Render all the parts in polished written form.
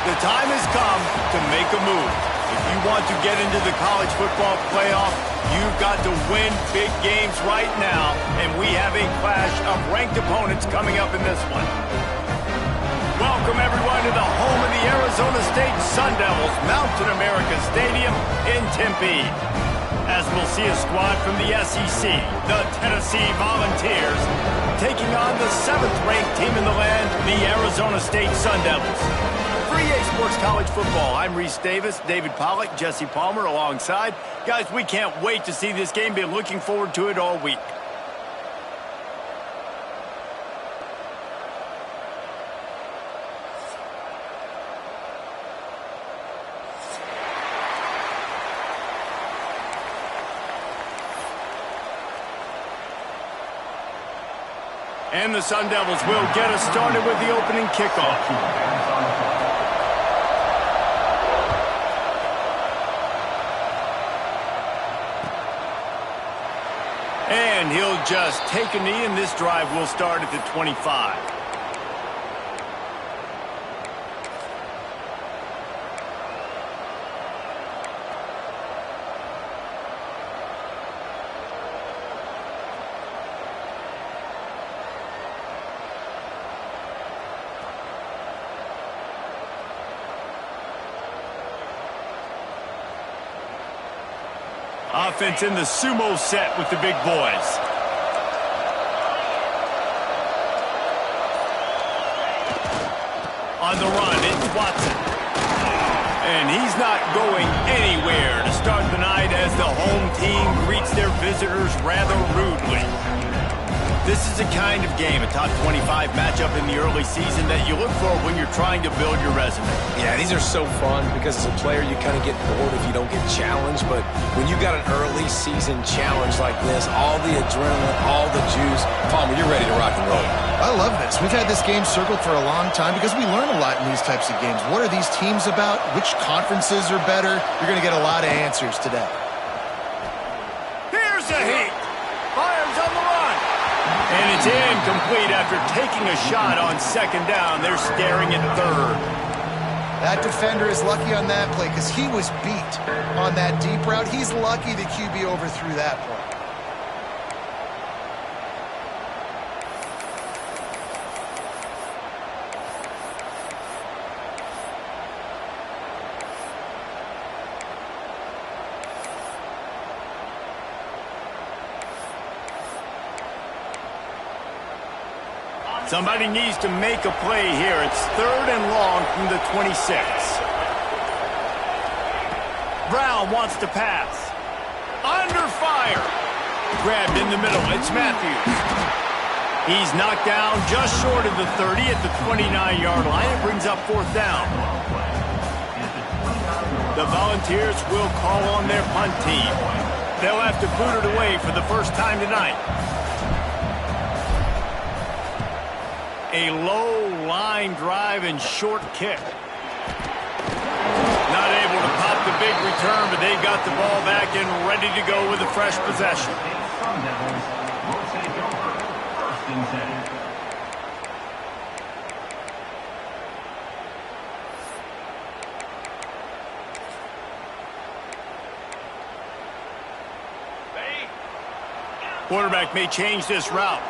The time has come to make a move. If you want to get into the college football playoff, you've got to win big games right now, and we have a clash of ranked opponents coming up in this one. Welcome, everyone, to the home of the Arizona State Sun Devils, Mountain America Stadium in Tempe. As we'll see a squad from the SEC, the Tennessee Volunteers, taking on the 7th-ranked team in the land, the Arizona State Sun Devils. For EA Sports College Football, I'm Reese Davis, David Pollack, Jesse Palmer alongside. Guys, we can't wait to see this game. Been looking forward to it all week. And the Sun Devils will get us started with the opening kickoff. And he'll just take a knee, and this drive will start at the 25. Offense in the sumo set with the big boys. On the run, it's Watson. And he's not going anywhere to start the night as the home team greets their visitors rather rudely. This is the kind of game, a top 25 matchup in the early season, that you look for when you're trying to build your resume. Yeah, these are so fun because as a player, you kind of get bored if you don't get challenged. But when you got an early season challenge like this, all the adrenaline, all the juice, Palmer, you're ready to rock and roll. I love this. We've had this game circled for a long time because we learn a lot in these types of games. What are these teams about? Which conferences are better? You're going to get a lot of answers today. Here's a hit. Fires on the run. And it's incomplete after taking a shot on 2nd down. They're staring at 3rd. That defender is lucky on that play because he was beat on that deep route. He's lucky the QB overthrew that play. Somebody needs to make a play here. It's 3rd and long from the 26. Brown wants to pass. Under fire. Grabbed in the middle. It's Matthews. He's knocked down just short of the 30 at the 29-yard line. It brings up 4th down. The Volunteers will call on their punt team. They'll have to boot it away for the first time tonight. A low line drive and short kick. Not able to pop the big return, but they've got the ball back and ready to go with a fresh possession. Quarterback may change this route.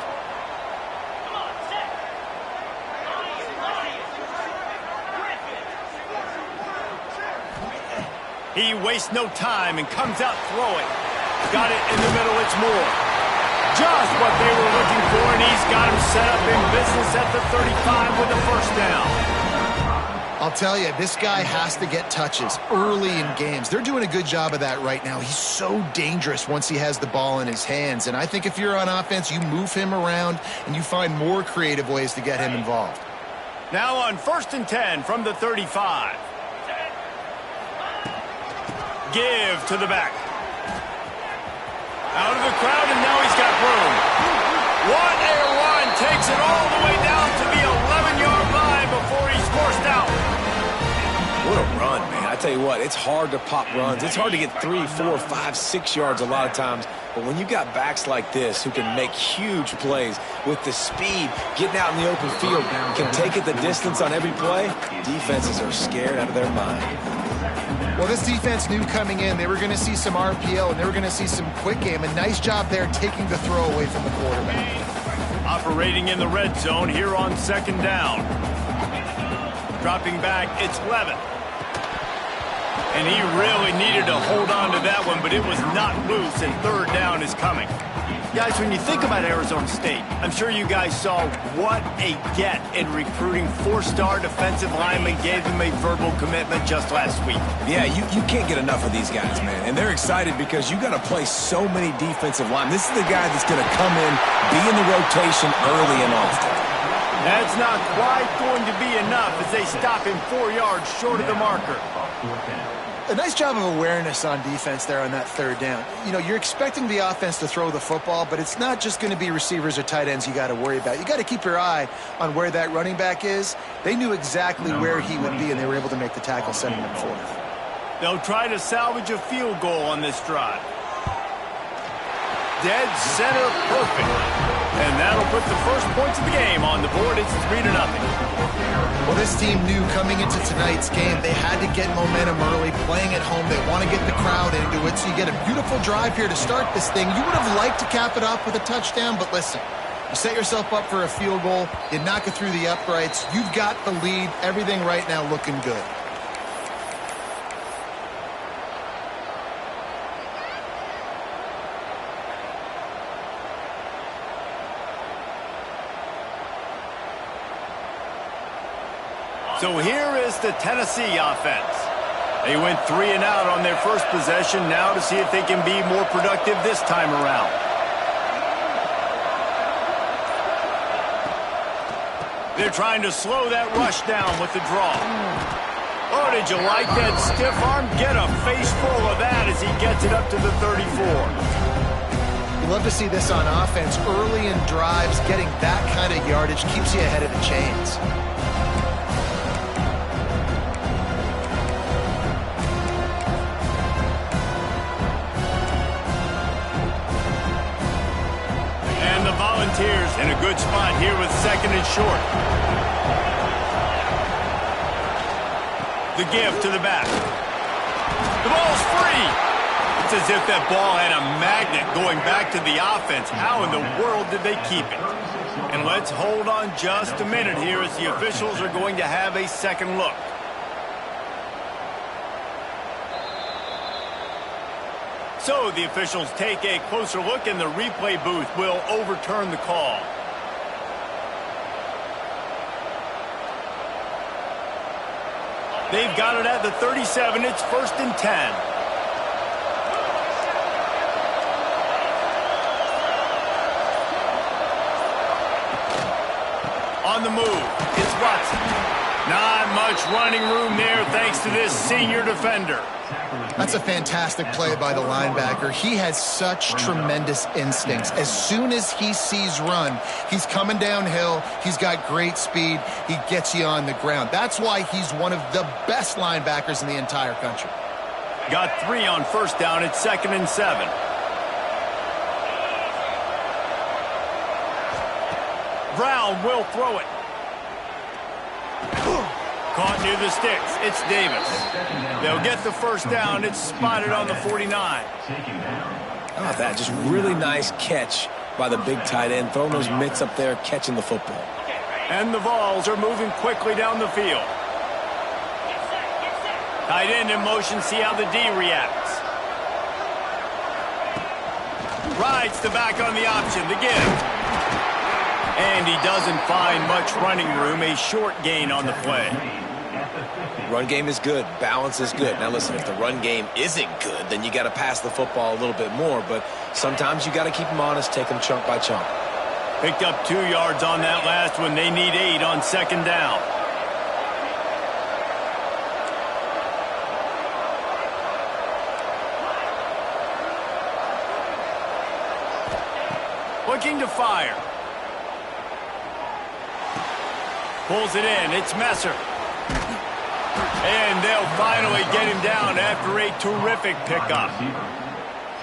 He wastes no time and comes out throwing. Got it in the middle, it's Moore. Just what they were looking for, and he's got him set up in business at the 35 with a 1st down. I'll tell you, this guy has to get touches early in games. They're doing a good job of that right now. He's so dangerous once he has the ball in his hands. And I think if you're on offense, you move him around and you find more creative ways to get him involved. Now on 1st and 10 from the 35. Give to the back. Out of the crowd, and now he's got room. What a run. Takes it all the way down to the 11-yard line before he's forced out. What a run, man. I tell you what, it's hard to pop runs. It's hard to get 3, 4, 5, 6 yards a lot of times But when you got backs like this who can make huge plays with the speed, getting out in the open field, can take it the distance on every play, defenses are scared out of their mind. Well, this defense knew coming in they were going to see some RPO and they were going to see some quick game. A nice job there taking the throw away from the quarterback. Operating in the red zone here on second down. Dropping back, it's Levin. And he really needed to hold on to that one, but it was not loose, and third down is coming. Guys, when you think about Arizona State, I'm sure you guys saw what a get in recruiting four-star defensive linemen, gave them a verbal commitment just last week. Yeah, you can't get enough of these guys, man. And they're excited because you got to play so many defensive linemen. This is the guy that's going to come in, be in the rotation early and often. That's not quite going to be enough as they stop him 4 yards short of the marker. A nice job of awareness on defense there on that third down. You know, you're expecting the offense to throw the football, but it's not just going to be receivers or tight ends you got to worry about. You got to keep your eye on where that running back is. They knew exactly where he would be, and they were able to make the tackle, sending him forth. They'll try to salvage a field goal on this drive. Dead center perfect. And that'll put the first points of the game on the board. It's 3-0. Well, this team knew coming into tonight's game they had to get momentum early, playing at home. They want to get the crowd into it, so you get a beautiful drive here to start this thing. You would have liked to cap it off with a touchdown, but listen, you set yourself up for a field goal, you knock it through the uprights, you've got the lead, everything right now looking good. So here is the Tennessee offense. They went 3 and out on their first possession, now to see if they can be more productive this time around. They're trying to slow that rush down with the draw. Oh, did you like that stiff arm? Get a face full of that as he gets it up to the 34. You love to see this on offense. Early in drives, getting that kind of yardage keeps you ahead of the chains. Volunteers in a good spot here with second and short. The give to the back. The ball's free. It's as if that ball had a magnet going back to the offense. How in the world did they keep it? And let's hold on just a minute here as the officials are going to have a second look. So the officials take a closer look, and the replay booth will overturn the call. They've got it at the 37. It's 1st and 10. On the move, it's Watson. Not much running room there thanks to this senior defender. That's a fantastic play by the linebacker. He has such tremendous instincts. As soon as he sees run, he's coming downhill. He's got great speed. He gets you on the ground. That's why he's one of the best linebackers in the entire country. Got 3 on first down. It's 2nd and 7. Brown will throw it. Caught near the sticks. It's Davis. They'll get the first down. It's spotted on the 49. How about that? Just really nice catch by the big tight end. Throwing those mitts up there, catching the football. And the Vols are moving quickly down the field. Tight end in motion. See how the D reacts. Rides the back on the option. The give. And he doesn't find much running room. A short gain on the play. Run game is good. Balance is good. Now listen, if the run game isn't good, then you got to pass the football a little bit more. But sometimes you got to keep them honest, take them chunk by chunk. Picked up 2 yards on that last one. They need 8 on second down. Looking to fire. Pulls it in. It's Messer. And they'll finally get him down after a terrific pickup.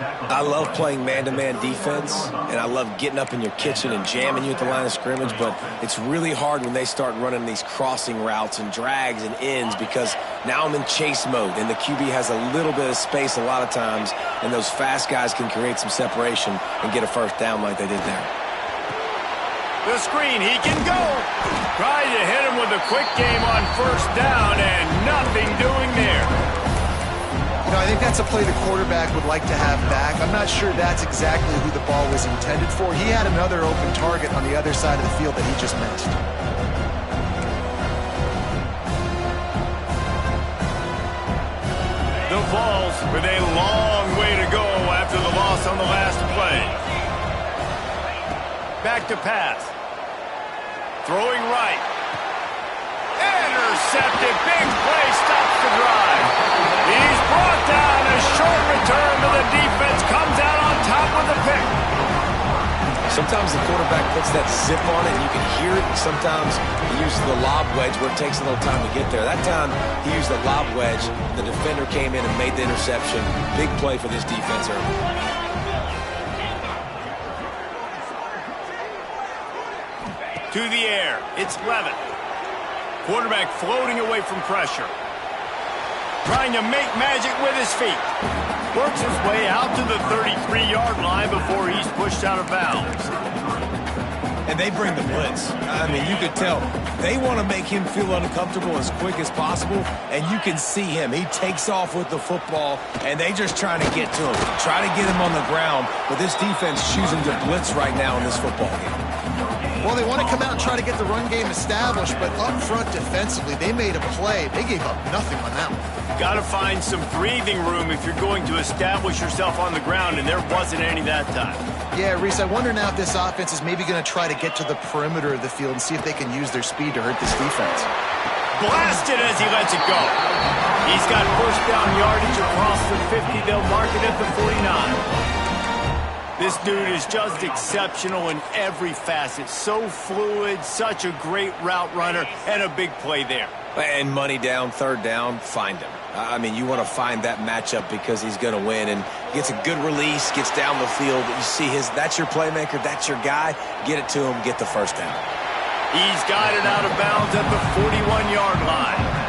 I love playing man-to-man defense, and I love getting up in your kitchen and jamming you at the line of scrimmage, but it's really hard when they start running these crossing routes and drags and ends because now I'm in chase mode, and the QB has a little bit of space a lot of times, and those fast guys can create some separation and get a first down like they did there. The screen, he can go. Tried to hit him with a quick game on first down, and nothing doing there. You know, I think that's a play the quarterback would like to have back. I'm not sure that's exactly who the ball was intended for. He had another open target on the other side of the field that he just missed. The Vols with a long way to go after the loss on the last play. Back to pass. Throwing right. Intercepted. Big play. Stops the drive. He's brought down. A short return, but the defense comes out on top with the pick. Sometimes the quarterback puts that zip on it, and you can hear it. Sometimes he uses the lob wedge where it takes a little time to get there. That time, he used the lob wedge. The defender came in and made the interception. Big play for this defense early. To the air. It's Levitt. Quarterback floating away from pressure. Trying to make magic with his feet. Works his way out to the 33-yard line before he's pushed out of bounds. And they bring the blitz. I mean, you could tell they want to make him feel uncomfortable as quick as possible, and you can see him. He takes off with the football, and they just trying to get to him, try to get him on the ground, but this defense choosing to blitz right now in this football game. Well, they want to come out and try to get the run game established, but up front defensively, they made a play. They gave up nothing on that one. Got to find some breathing room if you're going to establish yourself on the ground, and there wasn't any that time. Yeah, Reese, I wonder now if this offense is maybe going to try to get to the perimeter of the field and see if they can use their speed to hurt this defense. Blasted as he lets it go. He's got first down yardage across the 50. They'll mark it at the 49. This dude is just exceptional in every facet. So fluid, such a great route runner, and a big play there. And money down, third down, find him. I mean, you want to find that matchup because he's going to win, and gets a good release, gets down the field. You see that's your playmaker, that's your guy. Get it to him, get the first down. He's got it out of bounds at the 41-yard line.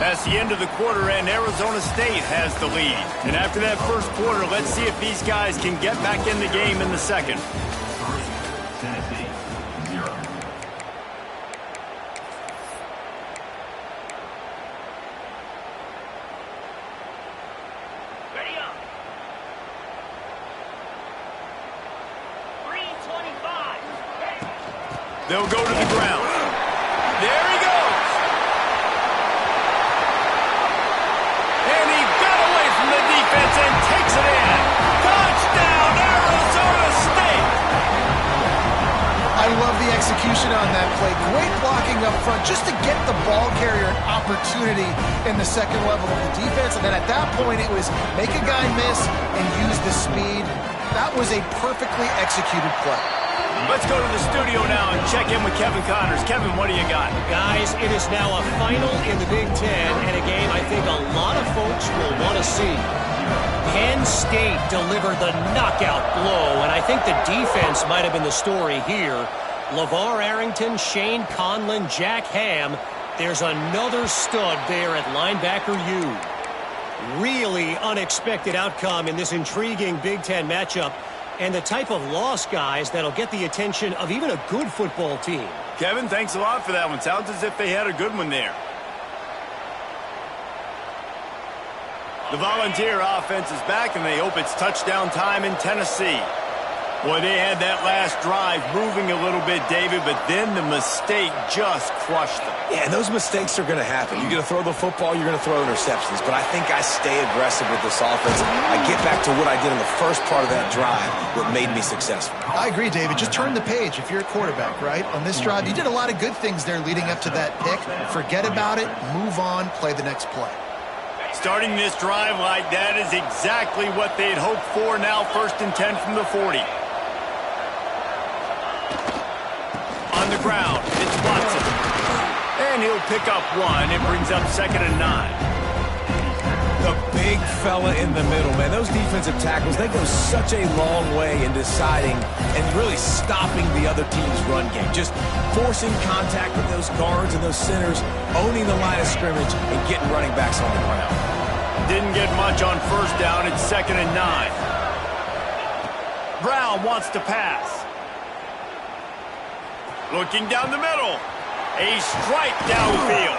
That's the end of the quarter, and Arizona State has the lead. And after that first quarter, let's see if these guys can get back in the game in the second. Tennessee, 0. Ready up. 3:25. They'll go to the ground. There he goes. Defense and takes it in. Touchdown, Arizona State. I love the execution on that play. Great blocking up front just to get the ball carrier an opportunity in the second level of the defense. And then at that point, it was make a guy miss and use the speed. That was a perfectly executed play. Let's go to the studio now and check in with Kevin Connors. Kevin, what do you got? Guys, it is now a final in the Big Ten and a game I think a lot of folks will want to see. Penn State delivered the knockout blow, and I think the defense might have been the story here. LeVar Arrington, Shane Conlon, Jack Ham. There's another stud there at linebacker U. Really unexpected outcome in this intriguing Big Ten matchup, and the type of loss, guys, that'll get the attention of even a good football team. Kevin, thanks a lot for that one. Sounds as if they had a good one there. The Volunteer offense is back, and they hope it's touchdown time in Tennessee. Boy, they had that last drive moving a little bit, David, but then the mistake just crushed them. Yeah, and those mistakes are going to happen. You're going to throw the football, you're going to throw interceptions. But I think I stay aggressive with this offense. I get back to what I did in the first part of that drive that made me successful. I agree, David. Just turn the page if you're a quarterback, right? On this drive, you did a lot of good things there leading up to that pick. Forget about it, move on, play the next play. Starting this drive like that is exactly what they'd hoped for. Now 1st and 10 from the 40. On the ground, it's Watson. And he'll pick up 1. It brings up 2nd and 9. The big fella in the middle, man. Those defensive tackles, they go such a long way in deciding and really stopping the other team's run game. Just forcing contact with those guards and those centers, owning the line of scrimmage, and getting running backs on the ground. Didn't get much on 1st down. It's 2nd and 9. Brown wants to pass. Looking down the middle. A strike downfield.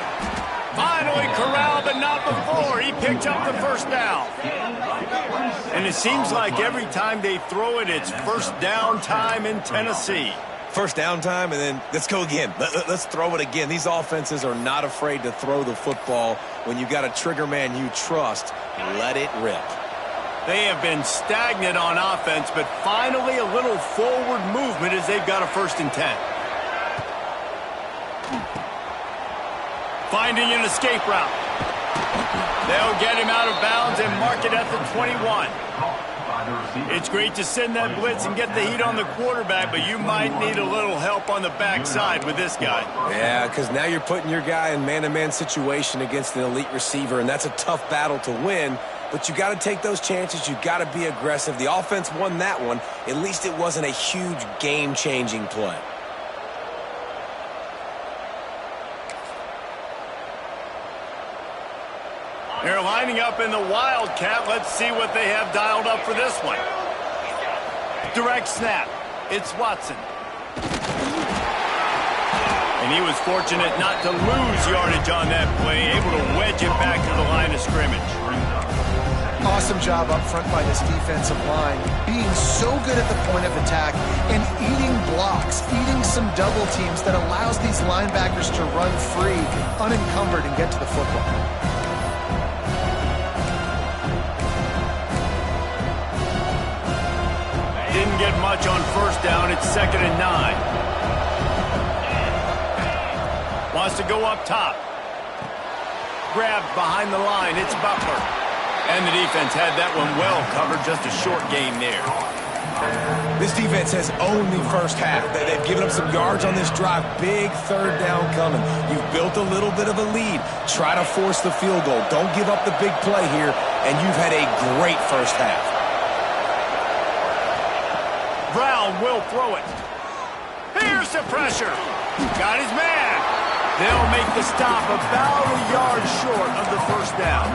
Finally corralled, but not before. He picked up the 1st down. And it seems like every time they throw it, it's 1st down time in Tennessee. 1st down time, and then let's go again. Let's throw it again. These offenses are not afraid to throw the football. When you've got a trigger man you trust, let it rip. They have been stagnant on offense, but finally a little forward movement as they've got a 1st and 10. Finding an escape route. They'll get him out of bounds and mark it at the 21. It's great to send that blitz and get the heat on the quarterback, but you might need a little help on the backside with this guy. Yeah, because now you're putting your guy in man-to-man situation against an elite receiver, and that's a tough battle to win, but you got to take those chances. You got to be aggressive. The offense won that one. At least it wasn't a huge game-changing play. They're lining up in the Wildcat. Let's see what they have dialed up for this one. Direct snap. It's Watson. And he was fortunate not to lose yardage on that play, able to wedge it back to the line of scrimmage. Awesome job up front by this defensive line, being so good at the point of attack and eating blocks, eating some double teams that allows these linebackers to run free, unencumbered, and get to the football. Didn't get much on 1st down. It's 2nd and 9. Wants to go up top. Grabbed behind the line. It's Butler. And the defense had that one well covered. Just a short game there. This defense has owned the 1st half. They've given up some yards on this drive. Big 3rd down coming. You've built a little bit of a lead. Try to force the field goal. Don't give up the big play here. And you've had a great 1st half. Brown will throw it. Here's the pressure. Got his man. They'll make the stop about a yard short of the 1st down.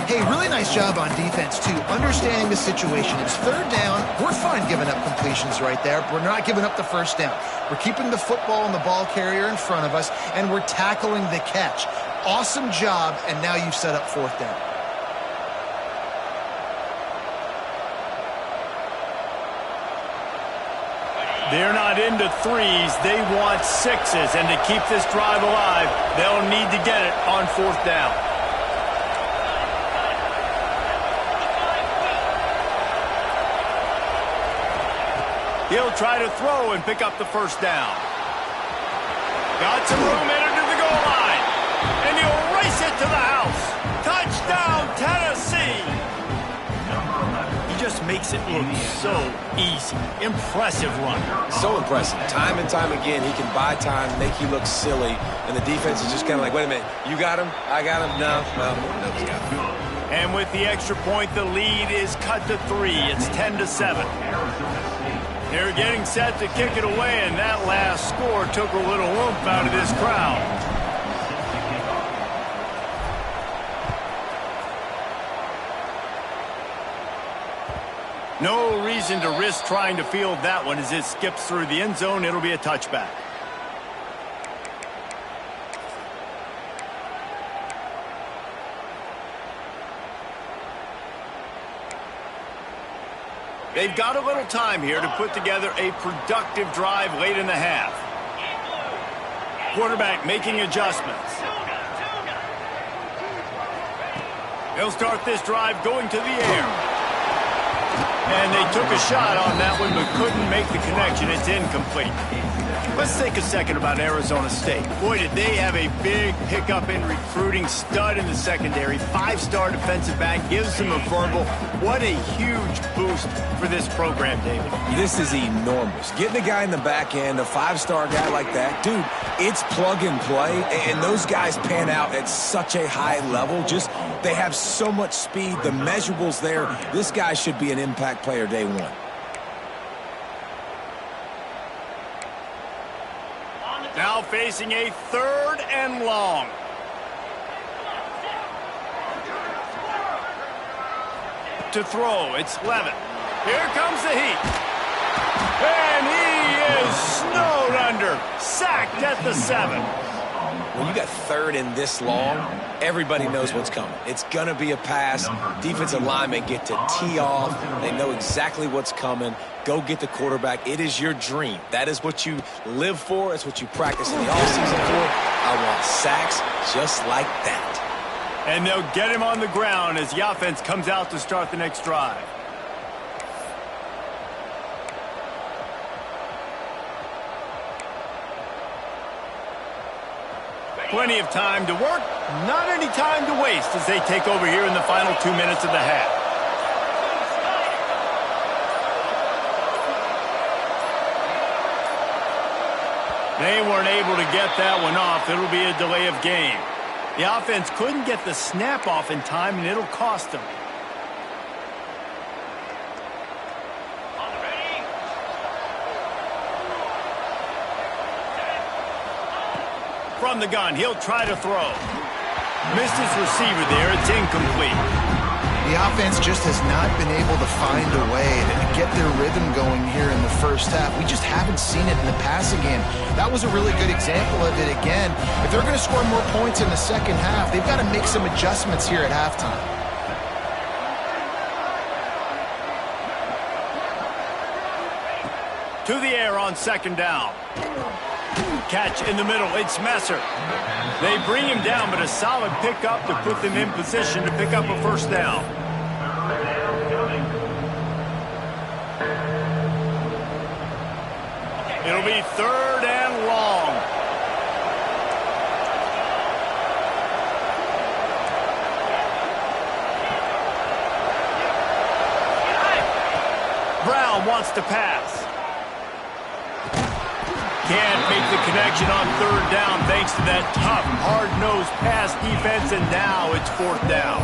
Hey, really nice job on defense, too, understanding the situation. It's 3rd down. We're fine giving up completions right there. We're not giving up the 1st down. We're keeping the football and the ball carrier in front of us, and we're tackling the catch. Awesome job, and now you've set up 4th down. They're not into 3s. They want 6s. And to keep this drive alive, they'll need to get it on 4th down. He'll try to throw and pick up the 1st down. Got some room into the goal line. And he'll race it to the house. Touchdown, Tennessee. Just makes it look so easy. Impressive run. So impressive. Time and time again, he can buy time, make you look silly, and the defense is just kind of like, wait a minute, you got him? I got him? No, he's got him. And with the extra point, the lead is cut to 3. It's 10-7. They're getting set to kick it away, and that last score took a little oomph out of this crowd. No reason to risk trying to field that one as it skips through the end zone. It'll be a touchback. They've got a little time here to put together a productive drive late in the half. Quarterback making adjustments. They'll start this drive going to the air. And they took a shot on that one, but couldn't make the connection. It's incomplete. Let's think a second about Arizona State. Boy, did they have a big pickup in recruiting. Stud in the secondary. 5-star defensive back. Gives them a verbal. What a huge boost for this program, David. This is enormous. Getting a guy in the back end, a 5-star guy like that, dude, it's plug and play, and those guys pan out at such a high level. Just, they have so much speed. The measurables there. This guy should be an impact player day one. Now facing a 3rd and long. To throw, it's Levin. Here comes the heat. And he is snowed under. Sacked at the 7. When you got 3rd and this long, everybody knows what's coming. It's going to be a pass. Defensive linemen get to tee off. They know exactly what's coming. Go get the quarterback. It is your dream. That is what you live for. It's what you practice in the offseason for. I want sacks just like that. And they'll get him on the ground as the offense comes out to start the next drive. Plenty of time to work, not any time to waste as they take over here in the final 2 minutes of the half. They weren't able to get that one off. It'll be a delay of game. The offense couldn't get the snap off in time, and it'll cost them. From the gun, he'll try to throw. Missed his receiver there. It's incomplete. The offense just has not been able to find a way to get their rhythm going here in the first half. We just haven't seen it in the passing game. That was a really good example of it again. If they're going to score more points in the second half, they've got to make some adjustments here at halftime. To the air on 2nd down. Catch in the middle. It's Messer. They bring him down, but a solid pickup to put them in position to pick up a 1st down. It'll be 3rd and long. Brown wants to pass. Can't make the connection on 3rd down thanks to that tough, hard-nosed pass defense, and now it's 4th down.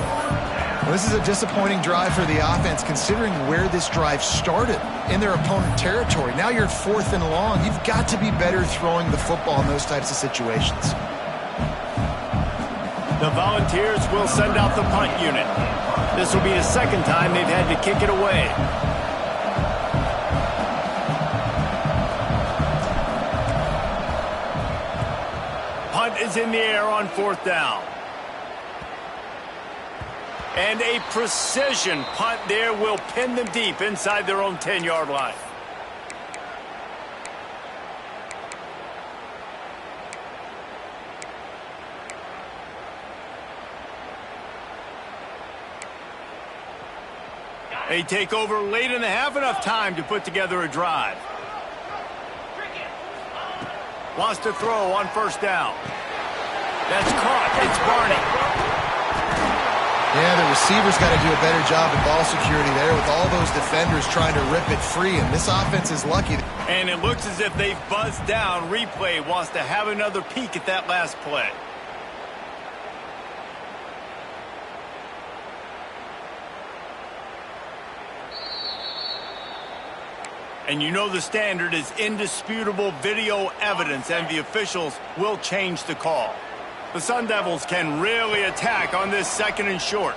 Well, this is a disappointing drive for the offense considering where this drive started in their opponent territory. Now you're at 4th and long. You've got to be better throwing the football in those types of situations. The Volunteers will send out the punt unit. This will be the 2nd time they've had to kick it away. Is in the air on 4th down. And a precision punt there will pin them deep inside their own 10-yard line. They take over late in the half, enough time to put together a drive. Wants to throw on 1st down. That's caught. It's Barney. Yeah, the receiver's got to do a better job at ball security there with all those defenders trying to rip it free, and this offense is lucky. And it looks as if they've buzzed down. Replay wants to have another peek at that last play. And you know the standard is indisputable video evidence, and the officials will change the call. The Sun Devils can really attack on this 2nd and short.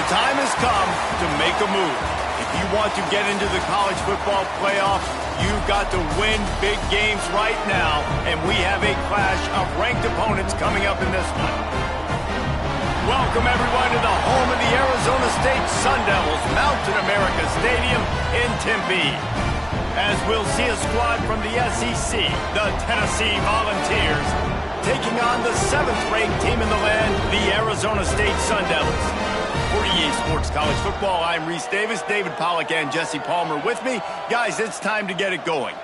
time has come to make a move. If you want to get into the college football playoff, you've got to win big games right now, and we have a clash of ranked opponents coming up in this one. Welcome, everyone, to the home of the Arizona State Sun Devils, Mountain America Stadium in Tempe. As we'll see a squad from the SEC, the Tennessee Volunteers, taking on the 7th-ranked team in the land, the Arizona State Sun Devils. For EA Sports College Football, I'm Reese Davis, David Pollack, and Jesse Palmer with me. Guys, it's time to get it going.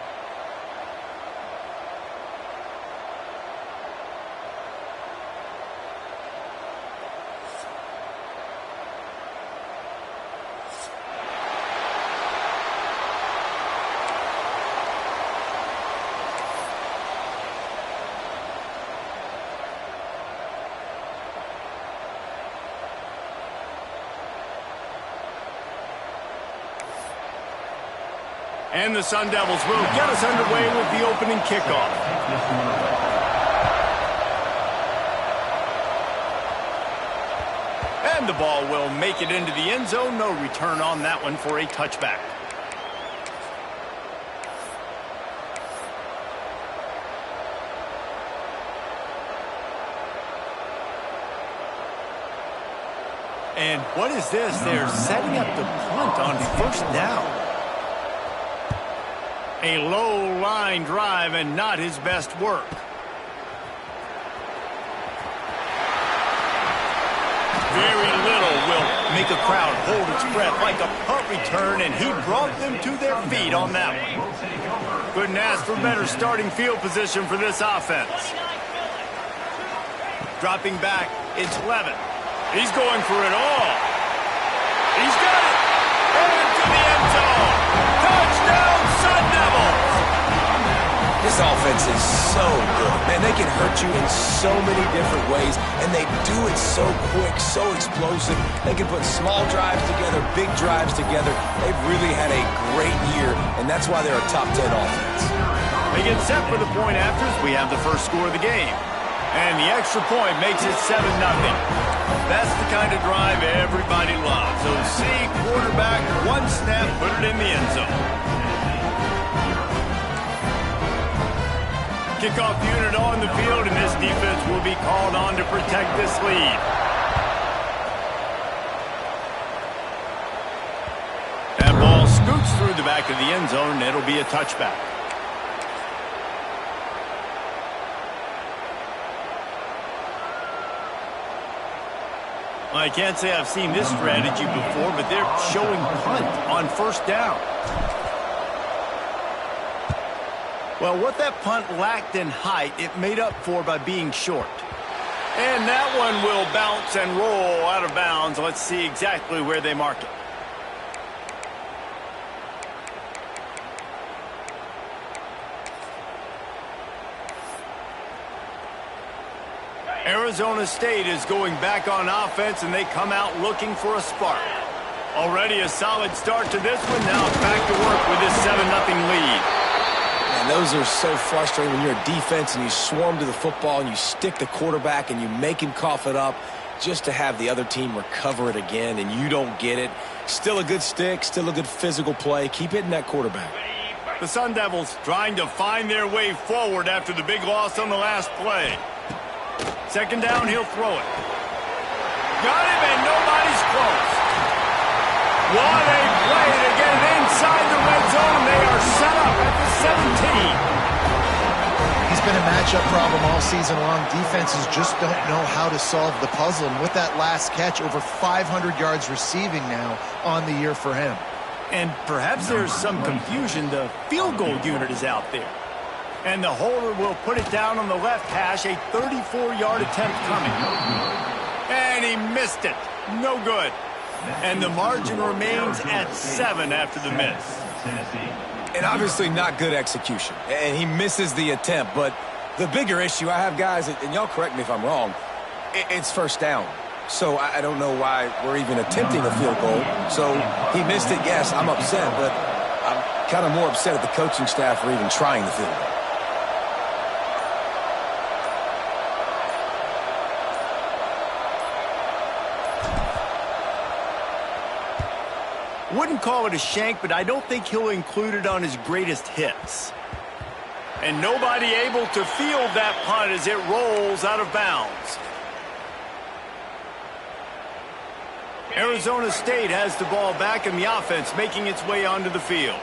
And the Sun Devils will get us underway with the opening kickoff. And the ball will make it into the end zone. No return on that one for a touchback. And what is this? They're setting up the punt on first down. A low line drive and not his best work. Very little will make a crowd hold its breath like a punt return, and he brought them to their feet on that one. Couldn't ask for better starting field position for this offense. Dropping back, it's Levin. He's going for it all. He's got it. And to the end zone. Touchdown, Sun Devils! This offense is so good. Man, they can hurt you in so many different ways, and they do it so quick, so explosive. They can put small drives together, big drives together. They've really had a great year, and that's why they're a top 10 offense. They get set for the point afters. We have the first score of the game. And the extra point makes it 7-0. That's the kind of drive everybody loves. So see, quarterback, one snap, put it in the end zone. Kickoff unit on the field, and this defense will be called on to protect this lead. That ball scoots through the back of the end zone, and it'll be a touchback. I can't say I've seen this strategy before, but they're showing punt on first down. Well, what that punt lacked in height, it made up for by being short. And that one will bounce and roll out of bounds. Let's see exactly where they mark it. Arizona State is going back on offense, and they come out looking for a spark. Already a solid start to this one. Now back to work with this 7-0 lead. And those are so frustrating when you're a defense and you swarm to the football and you stick the quarterback and you make him cough it up just to have the other team recover it again, and you don't get it. Still a good stick, still a good physical play. Keep hitting that quarterback. The Sun Devils trying to find their way forward after the big loss on the last play. Second down, he'll throw it. Got him, and nobody's close. What a play to get it inside the red zone, and they are set up at the 17. He's been a matchup problem all season long. Defenses just don't know how to solve the puzzle. And with that last catch, over 500 yards receiving now on the year for him. And perhaps there's some confusion. The field goal unit is out there. And the holder will put it down on the left hash, a 34-yard attempt coming. And he missed it. No good. And the margin remains at 7 after the miss. And obviously not good execution. And he misses the attempt. But the bigger issue I have, guys, and y'all correct me if I'm wrong, it's first down. So I don't know why we're even attempting a field goal. So he missed it, yes, I'm upset. But I'm kind of more upset at the coaching staff for even trying the field goal. Wouldn't call it a shank, but I don't think he'll include it on his greatest hits. And nobody able to field that punt as it rolls out of bounds. Arizona State has the ball back in the offense, making its way onto the field.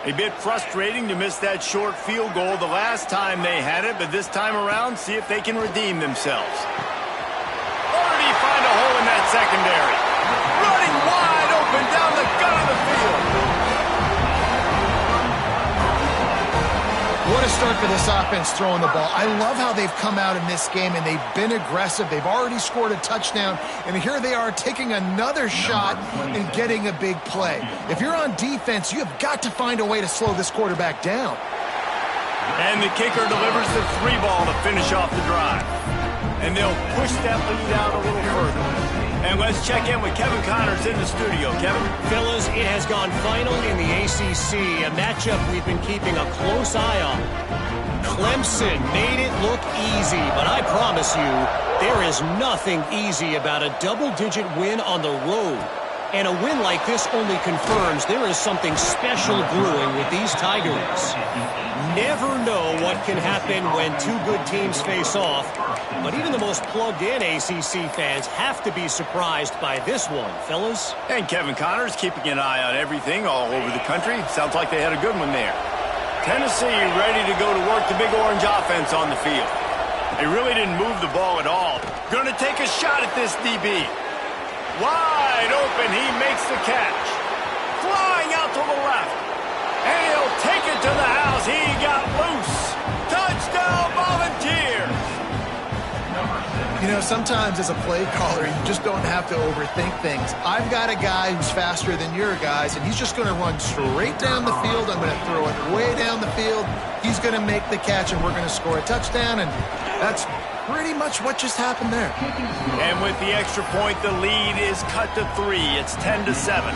A bit frustrating to miss that short field goal the last time they had it, but this time around, see if they can redeem themselves. Already find a hole in that secondary. Running wide open down the gut of the field. What a start for this offense throwing the ball. I love how they've come out in this game, and they've been aggressive. They've already scored a touchdown, and here they are taking another shot and getting a big play. If you're on defense, you have got to find a way to slow this quarterback down. And the kicker delivers the 3 ball to finish off the drive. And they'll push that lead out a little further. And let's check in with Kevin Connors in the studio. Kevin? Fellas, it has gone final in the ACC, a matchup we've been keeping a close eye on. Clemson made it look easy, but I promise you, there is nothing easy about a double-digit win on the road. And a win like this only confirms there is something special brewing with these Tigers. Never know what can happen when two good teams face off, but even the most plugged-in ACC fans have to be surprised by this one, fellas. And Kevin Connors keeping an eye on everything all over the country. Sounds like they had a good one there. Tennessee ready to go to work the big orange offense on the field. They really didn't move the ball at all. Going to take a shot at this DB. Wide open, he makes the catch. Flying out to the left. And he'll take it to the house. He got loose. Touchdown, Volunteers. You know, sometimes as a play caller, you just don't have to overthink things. I've got a guy who's faster than your guys, and he's just going to run straight down the field. I'm going to throw it way down the field. He's going to make the catch, and we're going to score a touchdown, and that's pretty much what just happened there. And with the extra point, the lead is cut to 3. It's 10-7.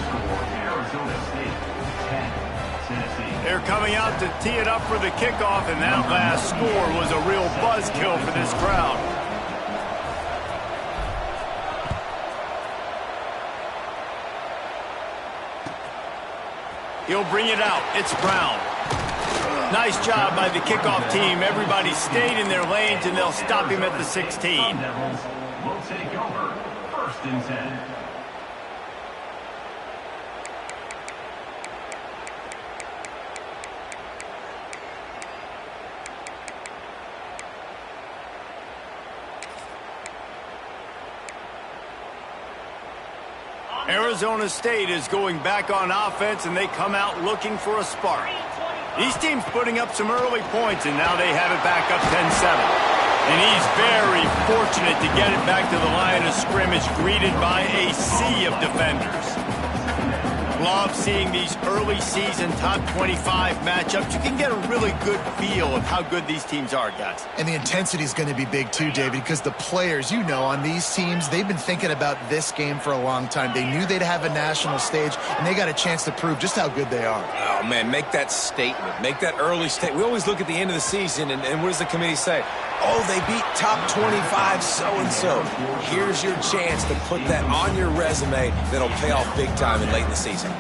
They're coming out to tee it up for the kickoff, and that last score was a real buzzkill for this crowd. He'll bring it out. It's Brown. Nice job by the kickoff team. Everybody stayed in their lanes, and they'll stop him at the 16. Will take over. 1st and 10. Arizona State is going back on offense, and they come out looking for a spark. These teams putting up some early points, and now they have it back up 10-7. And he's very fortunate to get it back to the line of scrimmage, greeted by a sea of defenders. Love seeing these early season top 25 matchups. You can get a really good feel of how good these teams are, guys. And the intensity is going to be big too, David, because the players, you know, on these teams, they've been thinking about this game for a long time. They knew they'd have a national stage, and they got a chance to prove just how good they are. Oh, man, make that statement. Make that early statement. We always look at the end of the season, and what does the committee say? Oh, they beat top 25 so-and-so. Here's your chance to put that on your resume that'll pay off big time in late in the season.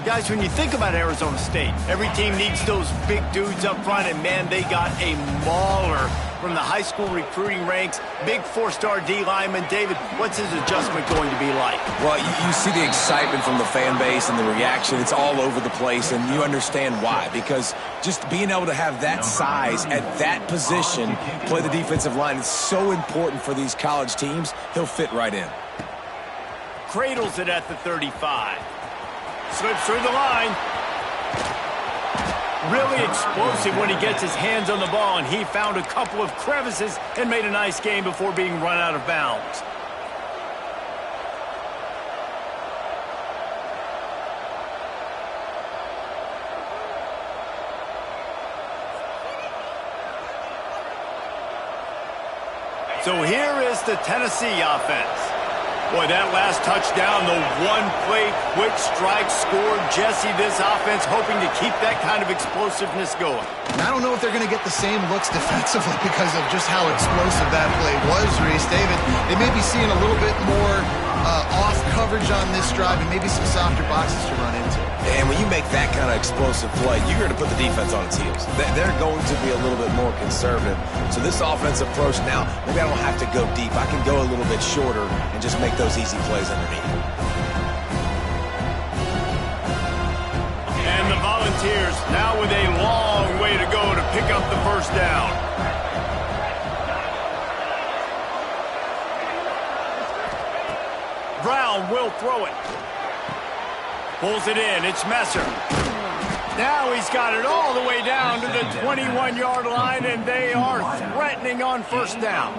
Guys, when you think about Arizona State, every team needs those big dudes up front, and, man, they got a mauler from the high school recruiting ranks. Big 4-star D lineman. David, what's his adjustment going to be like? Well, you see the excitement from the fan base and the reaction. It's all over the place, and you understand why. Because just being able to have that size at that position, play the defensive line, is so important for these college teams. He'll fit right in. Cradles it at the 35. Slips through the line. Really explosive when he gets his hands on the ball, and he found a couple of crevices and made a nice game before being run out of bounds. So here is the Tennessee offense. Boy, that last touchdown, the one-play quick strike scored. Jesse, this offense hoping to keep that kind of explosiveness going. And I don't know if they're going to get the same looks defensively because of just how explosive that play was, Reese. David, they may be seeing a little bit more off coverage on this drive and maybe some softer boxes to run into. And when you make that kind of explosive play, you're going to put the defense on its heels. They're going to be a little bit more conservative. So this offensive approach now, maybe I don't have to go deep. I can go a little bit shorter and just make those easy plays underneath. And the Volunteers now with a long way to go to pick up the first down. Brown will throw it. Pulls it in. It's Messer. Now he's got it all the way down to the 21-yard line, and they are threatening on first down.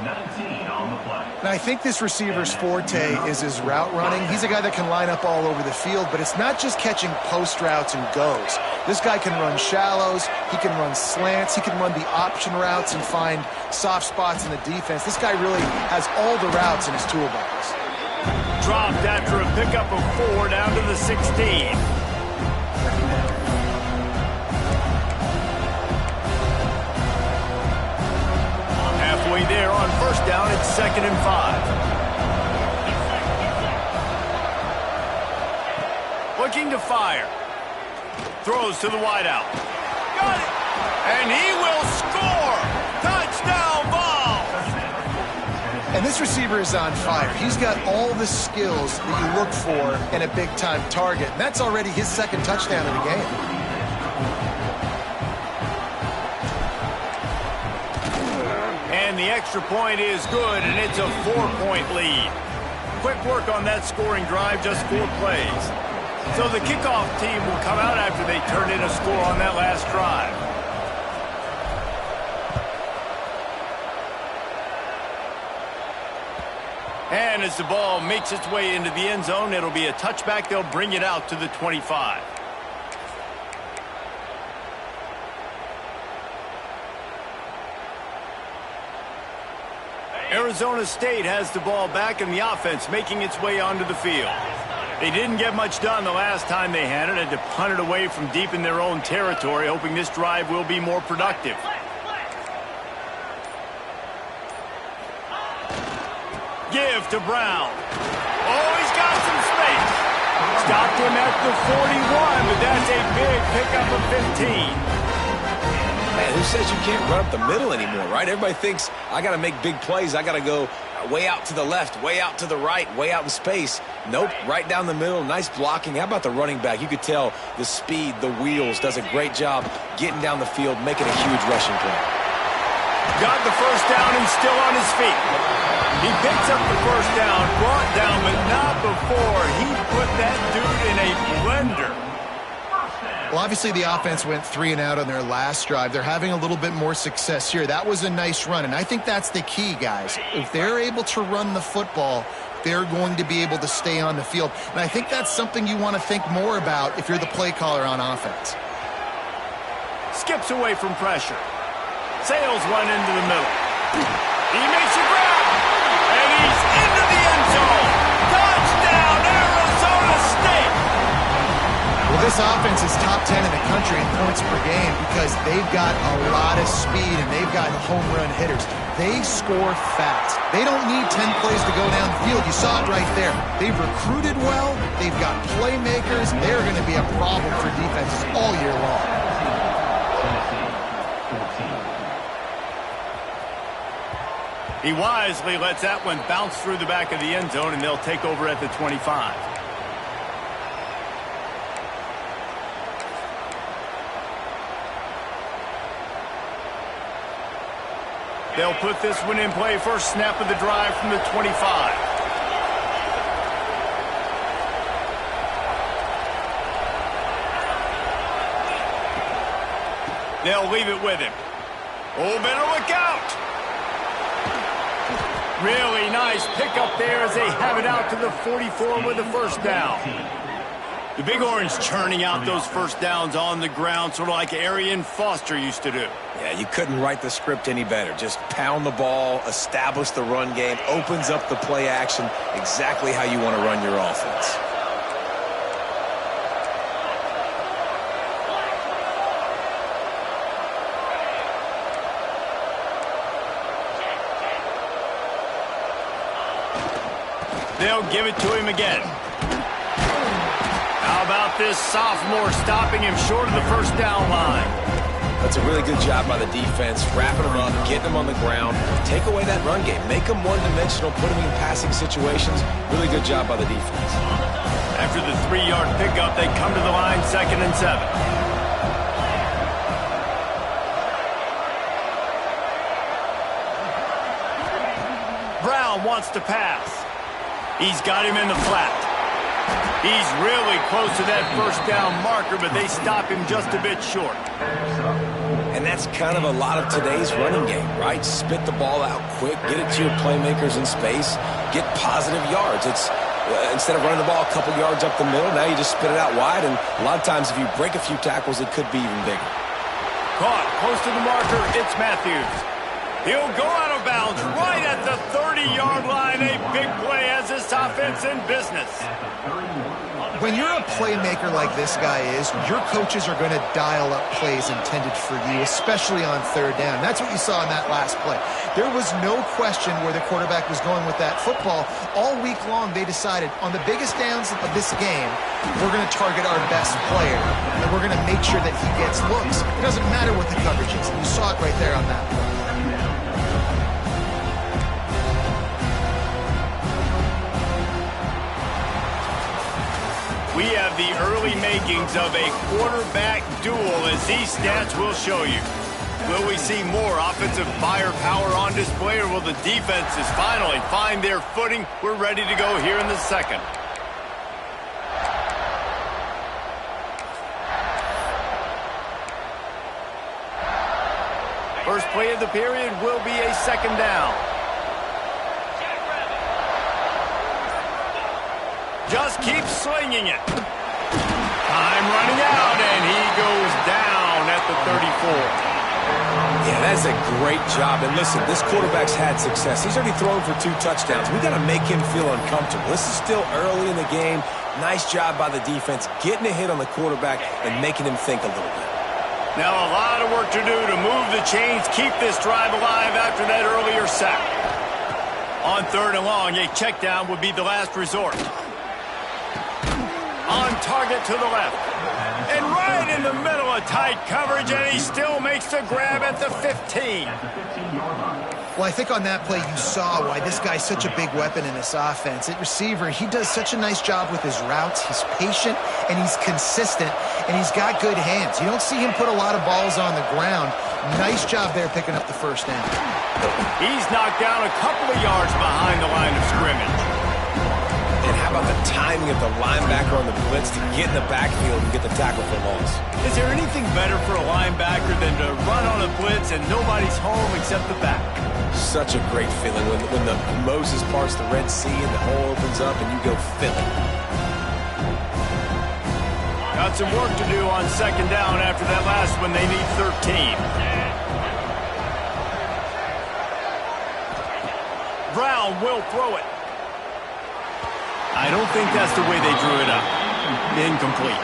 And I think this receiver's forte is his route running. He's a guy that can line up all over the field, but it's not just catching post routes and goes. This guy can run shallows. He can run slants. He can run the option routes and find soft spots in the defense. This guy really has all the routes in his toolbox. Dropped after a pickup of 4 down to the 16. Halfway there on first down, it's 2nd and 5. Looking to fire. Throws to the wideout. Got it! And he will score! Touchdown ball! And this receiver is on fire. He's got all the skills that you look for in a big-time target. And that's already his 2nd touchdown of the game. And the extra point is good, and it's a 4-point lead. Quick work on that scoring drive, just 4 plays. So the kickoff team will come out after they turn in a score on that last drive. And as the ball makes its way into the end zone, it'll be a touchback. They'll bring it out to the 25. Arizona State has the ball back in the offense, making its way onto the field. They didn't get much done the last time they had it, had to punt it away from deep in their own territory, hoping this drive will be more productive. Give to Brown. Oh, he's got some space. Stopped him at the 41, but that's a big pickup of 15. Man, who says you can't run up the middle anymore, right? Everybody thinks I got to make big plays. I got to go way out to the left, way out to the right, way out in space. Nope, right down the middle. Nice blocking. How about the running back? You could tell the speed, the wheels, does a great job getting down the field, making a huge rushing play. Got the first down and still on his feet. He picks up the first down, brought down, but not before he put that dude in a blender. Well, obviously the offense went 3 and out on their last drive. They're having a little bit more success here. That was a nice run, and I think that's the key, guys. If they're able to run the football, they're going to be able to stay on the field. And I think that's something you want to think more about if you're the play caller on offense. Skips away from pressure. Sails one into the middle. He makes a grab, and he's into the end zone. Touchdown, Arizona State! Well, this offense is top 10 in the country in points per game because they've got a lot of speed and they've got home run hitters. They score fast. They don't need 10 plays to go down the field. You saw it right there. They've recruited well. They've got playmakers. They're going to be a problem for defenses all year long. He wisely lets that one bounce through the back of the end zone, and they'll take over at the 25. They'll put this one in play. First snap of the drive from the 25. They'll leave it with him. Oh, better look out. Really nice pickup there as they have it out to the 44 with the first down. The Big Orange churning out those first downs on the ground, sort of like Arian Foster used to do. Yeah, you couldn't write the script any better. Just pound the ball, establish the run game, opens up the play action, exactly how you want to run your offense. They'll give it to him again. about this sophomore stopping him short of the first down line? That's a really good job by the defense, wrapping them up, getting them on the ground, take away that run game, make them one-dimensional, put them in passing situations. Really good job by the defense. After the 3-yard pickup, they come to the line, 2nd and 7. Brown wants to pass. He's got him in the flat. He's really close to that first down marker, but they stop him just a bit short. And that's kind of a lot of today's running game, right? Spit the ball out quick, get it to your playmakers in space, get positive yards. It's instead of running the ball a couple yards up the middle, now you just spit it out wide, and a lot of times if you break a few tackles, it could be even bigger. Caught close to the marker, it's Matthews. He'll go out of bounds right at the 30-yard line. A big play as this offense in business. When you're a playmaker like this guy is, your coaches are going to dial up plays intended for you, especially on 3rd down. That's what you saw in that last play. There was no question where the quarterback was going with that football. All week long, they decided on the biggest downs of this game, we're going to target our best player, and we're going to make sure that he gets looks. It doesn't matter what the coverage is. You saw it right there on that play. We have the early makings of a quarterback duel, as these stats will show you. Will we see more offensive firepower on display, or will the defenses finally find their footing? We're ready to go here in the second. First play of the period will be a 2nd down. Just keep slinging it. Time running out, and he goes down at the 34. Yeah, that's a great job. And listen, this quarterback's had success. He's already thrown for 2 touchdowns. We got to make him feel uncomfortable. This is still early in the game. Nice job by the defense, getting a hit on the quarterback and making him think a little bit. Now a lot of work to do to move the chains, keep this drive alive after that earlier sack. On 3rd and long, a check down would be the last resort. On target to the left. And right in the middle of tight coverage, and he still makes the grab at the 15. Well, I think on that play you saw why this guy's such a big weapon in this offense. At receiver, he does such a nice job with his routes. He's patient, and he's consistent, and he's got good hands. You don't see him put a lot of balls on the ground. Nice job there picking up the first down. He's knocked down a couple of yards behind the line of scrimmage. And how about the timing of the linebacker on the blitz to get in the backfield and get the tackle for loss? Is there anything better for a linebacker than to run on a blitz and nobody's home except the back? Such a great feeling when the Moses parts the Red Sea and the hole opens up and you go fill it. Got some work to do on 2nd down after that last one. They need 13. Brown will throw it. I don't think that's the way they drew it up. Incomplete.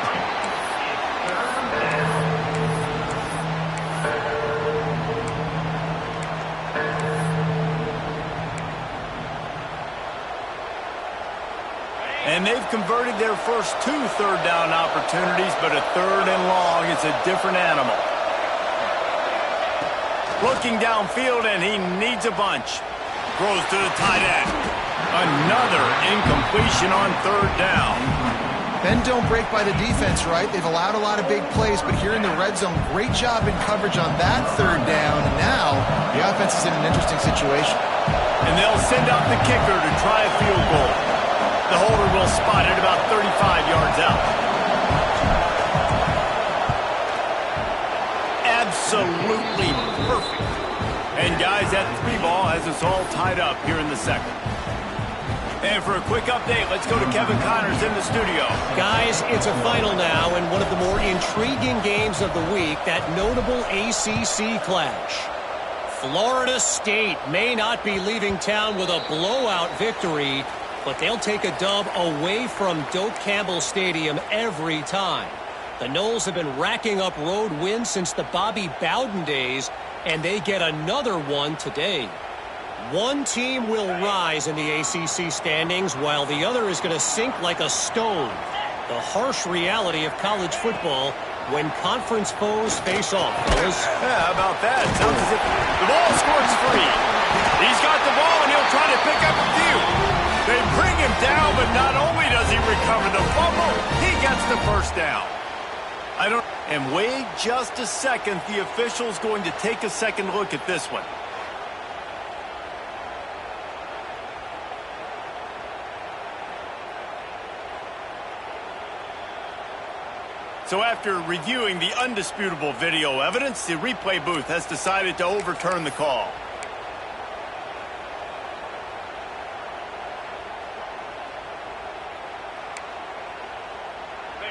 And they've converted their first 2 third down opportunities, but a 3rd and long is a different animal. Looking downfield, and he needs a bunch. Throws to the tight end. Another incompletion on 3rd down. Bend don't break by the defense, right? They've allowed a lot of big plays, but here in the red zone, great job in coverage on that 3rd down. And now the offense is in an interesting situation. And they'll send out the kicker to try a field goal. The holder will spot it about 35 yards out. Absolutely perfect. And guys, that 3 ball has us all tied up here in the second. And for a quick update, let's go to Kevin Connors in the studio. Guys, it's a final now in one of the more intriguing games of the week, that notable ACC clash. Florida State may not be leaving town with a blowout victory, but they'll take a dub away from Doak Campbell Stadium every time. The Noles have been racking up road wins since the Bobby Bowden days, and they get another one today. One team will rise in the ACC standings while the other is going to sink like a stone. The harsh reality of college football when conference foes face off, fellas. Yeah, how about that? Sounds as if the ball squirts free. He's got the ball, and he'll try to pick up a few. They bring him down, but not only does he recover the fumble, he gets the first down. And wait just a second. The official's going to take a second look at this one. So after reviewing the undisputable video evidence, the replay booth has decided to overturn the call.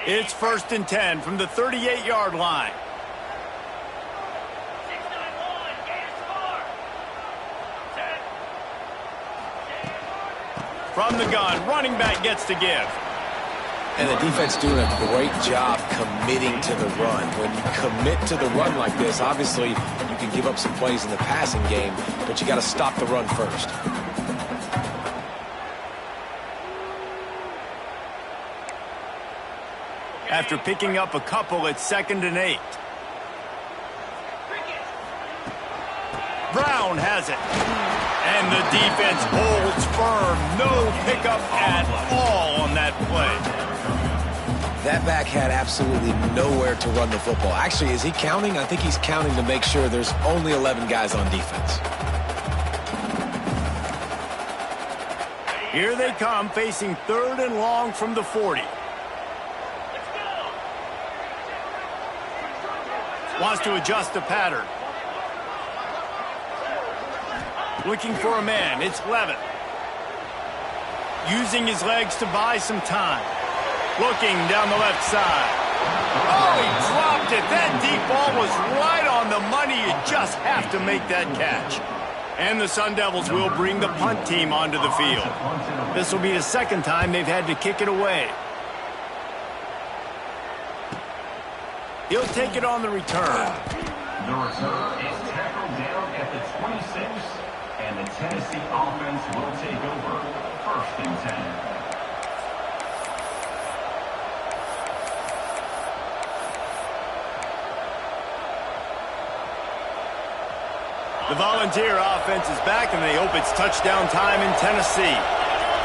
It's 1st and 10 from the 38-yard line. From the gun, running back gets to give. And the defense doing a great job committing to the run. When you commit to the run like this, obviously you can give up some plays in the passing game, but you got to stop the run first. After picking up a couple, it's 2nd and 8. Brown has it. And the defense holds firm. No pickup at all on that play. That back had absolutely nowhere to run the football. Actually, is he counting? I think he's counting to make sure there's only 11 guys on defense. Here they come, facing 3rd and long from the 40. Wants to adjust the pattern. Looking for a man. It's Levin. Using his legs to buy some time. Looking down the left side. Oh, he dropped it. That deep ball was right on the money. You just have to make that catch. And the Sun Devils will bring the punt team onto the field. This will be the 2nd time they've had to kick it away. He'll take it on the return. The return is tackled down at the 26, and the Tennessee offense will take over 1st and 10. The Volunteer offense is back, and they hope it's touchdown time in Tennessee.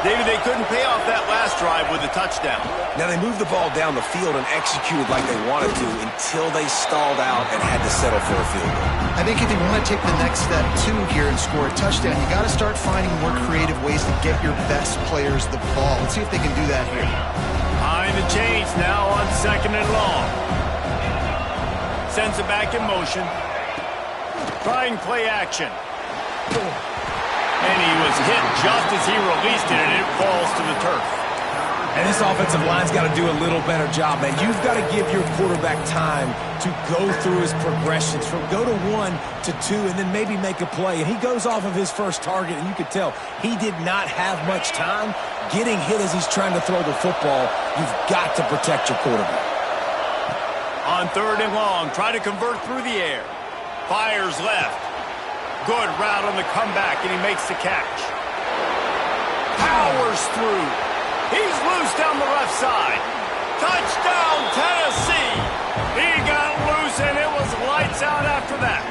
David, they couldn't pay off that last drive with a touchdown. Now, they moved the ball down the field and executed like they wanted to until they stalled out and had to settle for a field goal. I think if you want to take the next step, too, here and score a touchdown, you got to start finding more creative ways to get your best players the ball. Let's see if they can do that here. Behind the chains now on 2nd and long. Sends it back in motion. Trying play action. And he was hit just as he released it, and it falls to the turf. And this offensive line's got to do a little better job, man. You've got to give your quarterback time to go through his progressions from go to 1 to 2 and then maybe make a play. And he goes off of his first target, and you could tell he did not have much time getting hit as he's trying to throw the football. You've got to protect your quarterback. On 3rd and long, try to convert through the air. Fires left. Good route on the comeback, and he makes the catch. Powers through. He's loose down the left side. Touchdown, Tennessee. He got loose, and it was lights out after that.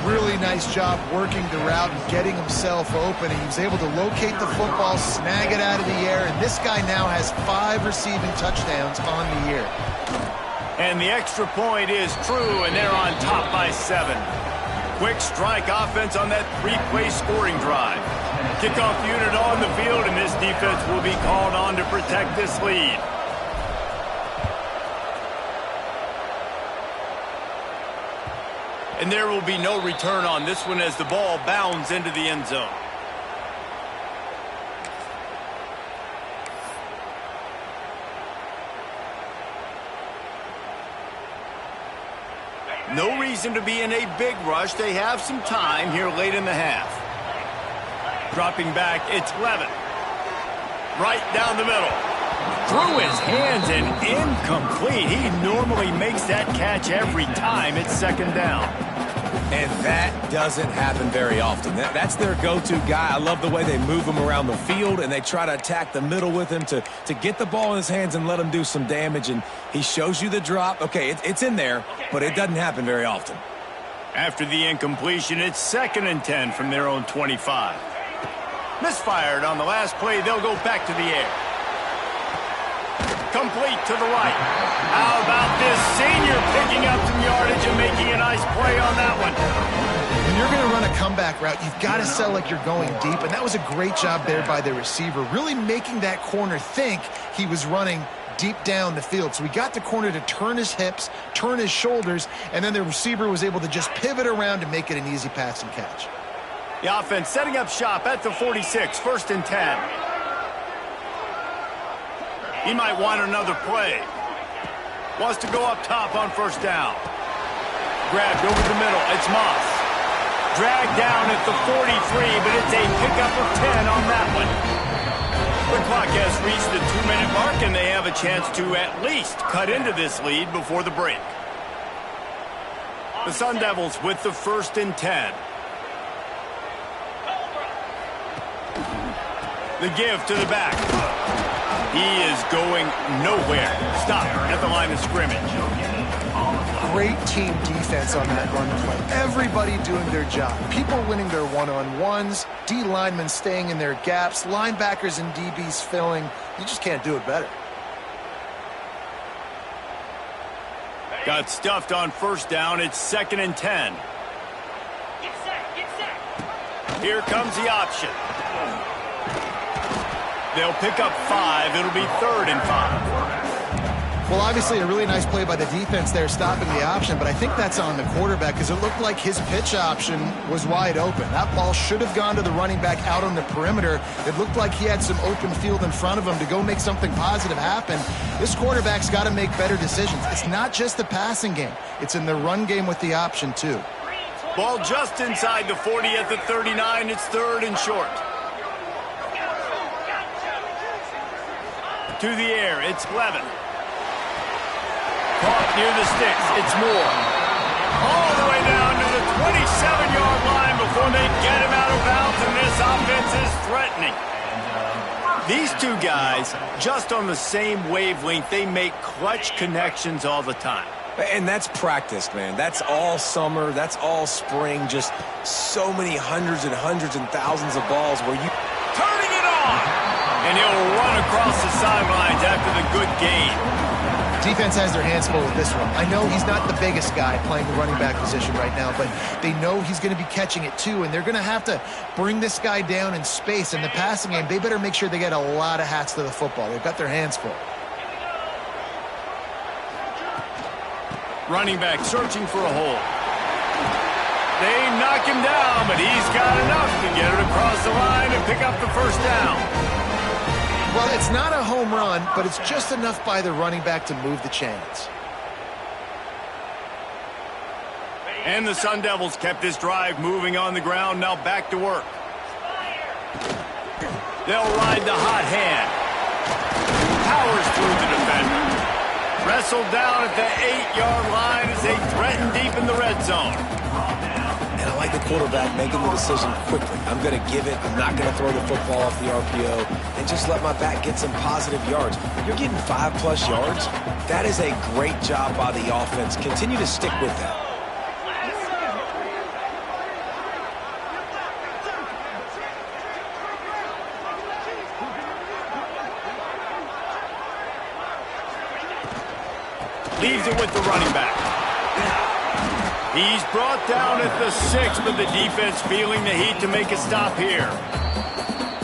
Really nice job working the route and getting himself open. He was able to locate the football, snag it out of the air, and this guy now has 5 receiving touchdowns on the year. And the extra point is true, and they're on top by 7. Quick strike offense on that 3-play scoring drive. Kickoff unit on the field, and this defense will be called on to protect this lead. And there will be no return on this one as the ball bounds into the end zone. No reason to be in a big rush. They have some time here late in the half. Dropping back, it's Levin. Right down the middle. Through his hands and incomplete. He normally makes that catch every time. It's 2nd down. And that doesn't happen very often. That's their go-to guy. I love the way they move him around the field, and they try to attack the middle with him to get the ball in his hands and let him do some damage. And he shows you the drop. Okay, it's in there, but it doesn't happen very often. After the incompletion, it's 2nd and 10 from their own 25. Misfired on the last play. They'll go back to the air. Complete to the right. How about this senior picking up some yardage and making a nice play on that one? When you're going to run a comeback route, you've got to sell like you're going deep, and that was a great job there by the receiver, really making that corner think he was running deep down the field. So he got the corner to turn his hips, turn his shoulders, and then the receiver was able to just pivot around and make it an easy pass and catch. The offense setting up shop at the 46, 1st and 10. He might want another play. Wants to go up top on 1st down. Grabbed over the middle. It's Moss. Dragged down at the 43, but it's a pickup of 10 on that one. The clock has reached the 2-minute mark, and they have a chance to at least cut into this lead before the break. The Sun Devils with the 1st and 10. The give to the back. He is going nowhere. Stop at the line of scrimmage. Great team defense on that run play. Everybody doing their job. People winning their one-on-ones, D linemen staying in their gaps, linebackers and DBs filling. You just can't do it better. Got stuffed on 1st down. It's 2nd and 10. Here comes the option. They'll pick up 5. It'll be 3rd and 5. Well, obviously a really nice play by the defense there stopping the option, but I think that's on the quarterback because it looked like his pitch option was wide open. That ball should have gone to the running back out on the perimeter. It looked like he had some open field in front of him to go make something positive happen. This quarterback's got to make better decisions. It's not just the passing game. It's in the run game with the option, too. Ball just inside the 40 at the 39. It's 3rd and short. To the air, it's Levin. Caught near the sticks, it's Moore. All the way down to the 27-yard line before they get him out of bounds, and this offense is threatening. These two guys, just on the same wavelength, they make clutch connections all the time. And that's practice, man. That's all summer. That's all spring. Just so many hundreds and thousands of balls where you... Turning it on! And he'll run across the sidelines after the good game. Defense has their hands full with this one. I know he's not the biggest guy playing the running back position right now, but they know he's going to be catching it too, and they're going to have to bring this guy down in space. In the passing game, they better make sure they get a lot of hats to the football. They've got their hands full. Running back searching for a hole. They knock him down, but he's got enough to get it across the line and pick up the 1st down. Well, it's not a home run, but it's just enough by the running back to move the chains. And the Sun Devils kept this drive moving on the ground, now back to work. They'll ride the hot hand. Powers through the defender. Wrestled down at the 8-yard line as they threaten deep in the red zone. And I like the quarterback making the decision quickly. I'm going to give it. I'm not going to throw the football off the RPO and just let my back get some positive yards. You're getting 5+ yards. That is a great job by the offense. Continue to stick with that. Leaves it with the running back. He's brought down at the 6, but the defense feeling the heat to make a stop here.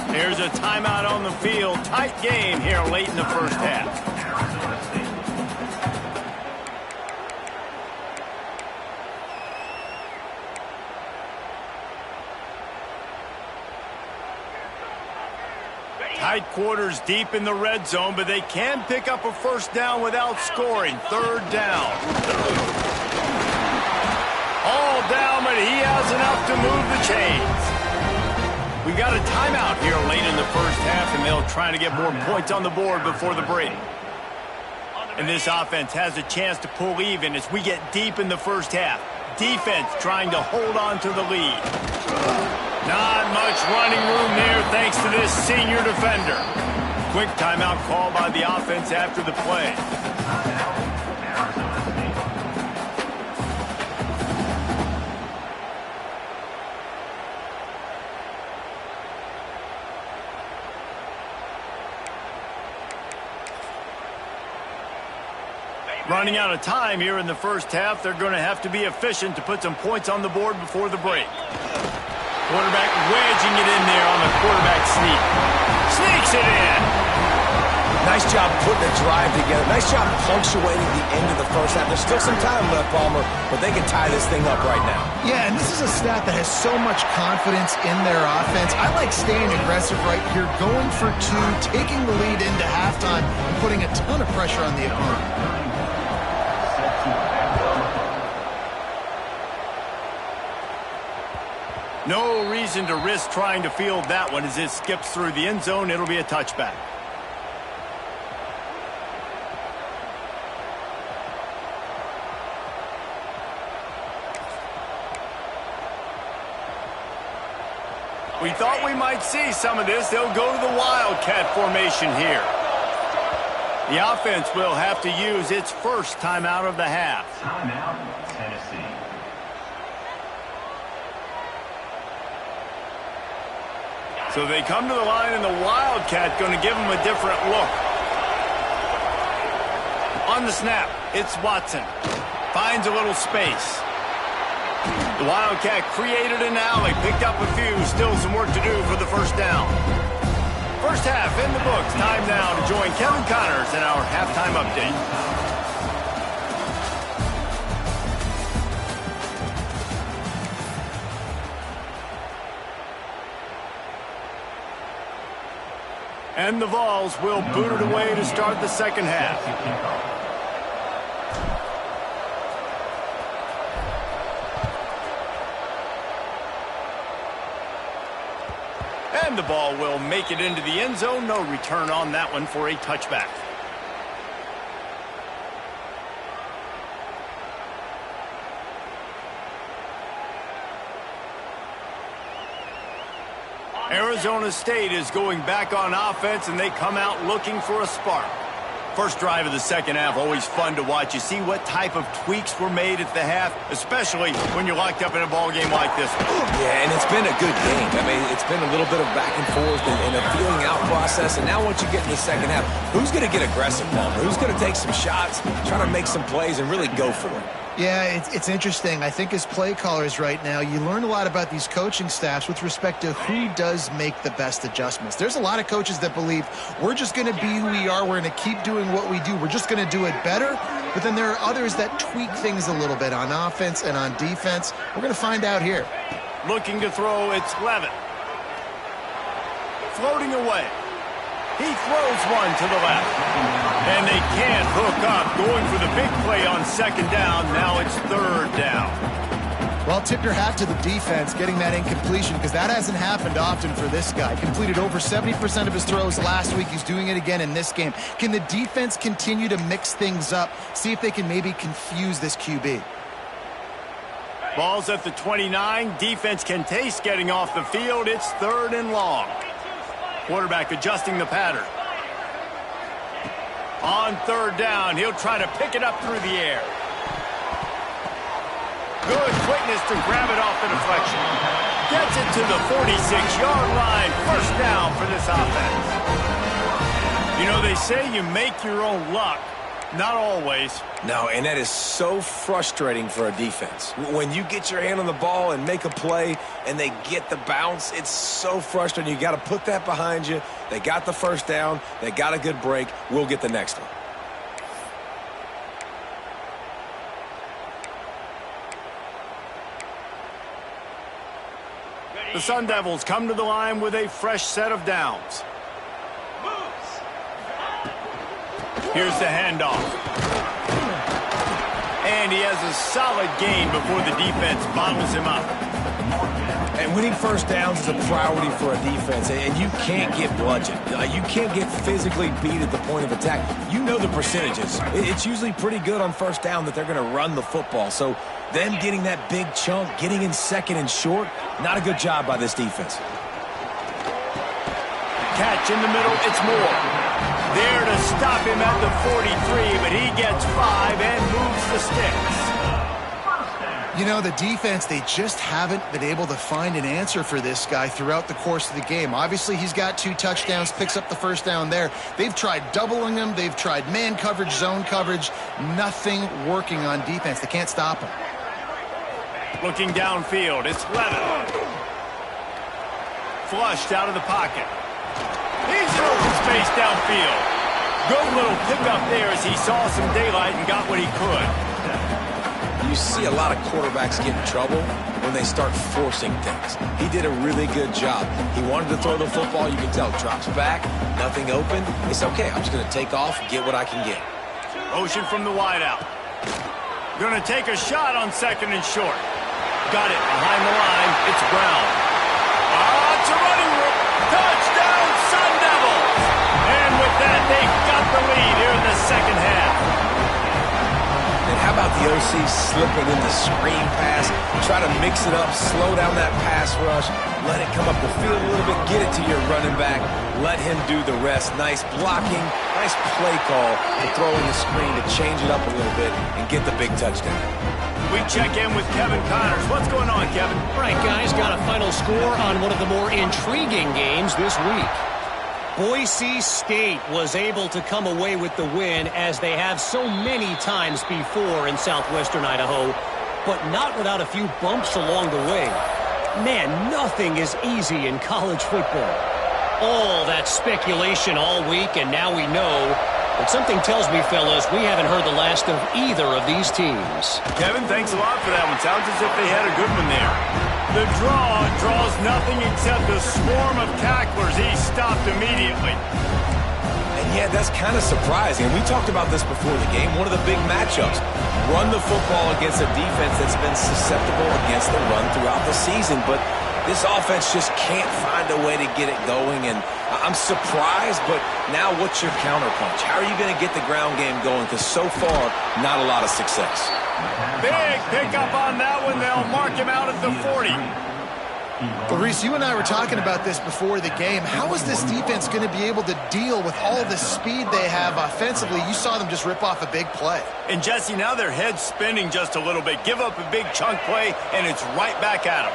There's a timeout on the field. Tight game here late in the 1st half. Tight quarters deep in the red zone, but they can pick up a 1st down without scoring. 3rd down. All down, but he has enough to move the chains. We got a timeout here late in the 1st half, and they'll try to get more points on the board before the break. And this offense has a chance to pull even as we get deep in the 1st half. defense trying to hold on to the lead. Not much running room there thanks to this senior defender. Quick timeout call by the offense after the play. Running out of time here in the first half. They're going to have to be efficient to put some points on the board before the break. Quarterback wedging it in there on the quarterback sneak. Sneaks it in. Nice job putting a drive together. Nice job punctuating the end of the first half. There's still some time left, Palmer, but they can tie this thing up right now. Yeah, and this is a staff that has so much confidence in their offense. I like staying aggressive right here, going for two, taking the lead into halftime, and putting a ton of pressure on the opponent. No reason to risk trying to field that one as it skips through the end zone. It'll be a touchback. We thought we might see some of this. They'll go to the Wildcat formation here. The offense will have to use its first timeout of the half. Timeout, Tennessee. So they come to the line, and the Wildcat going to give them a different look. On the snap, it's Watson. Finds a little space. The Wildcat created an alley, picked up a few, still some work to do for the first down. First half in the books. Time now to join Kevin Connors in our halftime update. And the Vols will boot it away to start the second half. And the ball will make it into the end zone. No return on that one for a touchback. Arizona State is going back on offense, and they come out looking for a spark. First drive of the second half, always fun to watch. You see what type of tweaks were made at the half, especially when you're locked up in a ball game like this one. Yeah, and it's been a good game. I mean, it's been a little bit of back and forth and a feeling out process. And now once you get in the second half, who's going to get aggressive, Palmer? Who's going to take some shots, try to make some plays, and really go for it? Yeah, it's interesting. I think as play callers right now, you learn a lot about these coaching staffs with respect to who does make the best adjustments. There's a lot of coaches that believe we're just going to be who we are. We're going to keep doing what we do. We're just going to do it better. But then there are others that tweak things a little bit on offense and on defense. We're going to find out here. Looking to throw, it's Levitt. Floating away. He throws one to the left. And they can't hook up. Going for the big play on second down. Now it's third down. Well, tip your hat to the defense getting that incompletion, because that hasn't happened often for this guy. Completed over 70% of his throws last week. He's doing it again in this game. Can the defense continue to mix things up? See if they can maybe confuse this QB. Ball's at the 29. Defense can taste getting off the field. It's third and long. Quarterback adjusting the pattern. On third down, he'll try to pick it up through the air. Good quickness to grab it off the deflection. Gets it to the 46-yard line. First down for this offense. You know, they say you make your own luck. Not always. No, and that is so frustrating for a defense. When you get your hand on the ball and make a play and they get the bounce, it's so frustrating. You got to put that behind you. They got the first down. They got a good break. We'll get the next one. The Sun Devils come to the line with a fresh set of downs. Here's the handoff. And he has a solid gain before the defense bottles him up. And winning first downs is a priority for a defense, and you can't get bludgeoned. You can't get physically beat at the point of attack. You know the percentages. It's usually pretty good on first down that they're going to run the football. So them getting that big chunk, getting in second and short, not a good job by this defense. Catch in the middle, it's Moore. There to stop him at the 43, but he gets 5 and moves the sticks. You know, the defense, they just haven't been able to find an answer for this guy throughout the course of the game. Obviously, he's got 2 touchdowns, picks up the first down there. They've tried doubling him. They've tried man coverage, zone coverage. Nothing working on defense. They can't stop him. Looking downfield, it's Levin. Flushed out of the pocket. He's in open space downfield. Good little pickup there as he saw some daylight and got what he could. You see a lot of quarterbacks get in trouble when they start forcing things. He did a really good job. He wanted to throw the football. You can tell. Drops back, nothing open. It's okay. I'm just going to take off, get what I can get. Motion from the wideout. Going to take a shot on second and short. Got it behind the line. It's Brown. It's a running route. Touchdown, Sun Devils! And with that, they've got the lead here in the second half. And how about the OC slipping in the screen pass? Try to mix it up, slow down that pass rush, let it come up the field a little bit, get it to your running back, let him do the rest. Nice blocking, nice play call to throw in the screen to change it up a little bit and get the big touchdown. We check in with Kevin Connors. What's going on, Kevin? All right, guys, got a final score on one of the more intriguing games this week. Boise State was able to come away with the win, as they have so many times before in southwestern Idaho, but not without a few bumps along the way. Man, nothing is easy in college football. All that speculation all week, and now we know. But something tells me, fellas, we haven't heard the last of either of these teams. Kevin, thanks a lot for that one. Sounds as if they had a good one there. The draw draws nothing except a swarm of tacklers. He stopped immediately. And yeah, that's kind of surprising. And we talked about this before the game. One of the big matchups. Run the football against a defense that's been susceptible against the run throughout the season. But this offense just can't find a way to get it going. And I'm surprised, but now what's your counterpunch? How are you going to get the ground game going? Because so far, not a lot of success. Big pickup on that one. They'll mark him out at the 40. Well, Reese, you and I were talking about this before the game. How is this defense going to be able to deal with all the speed they have offensively? You saw them just rip off a big play. And, Jesse, now their head's spinning just a little bit. Give up a big chunk play, and it's right back at them.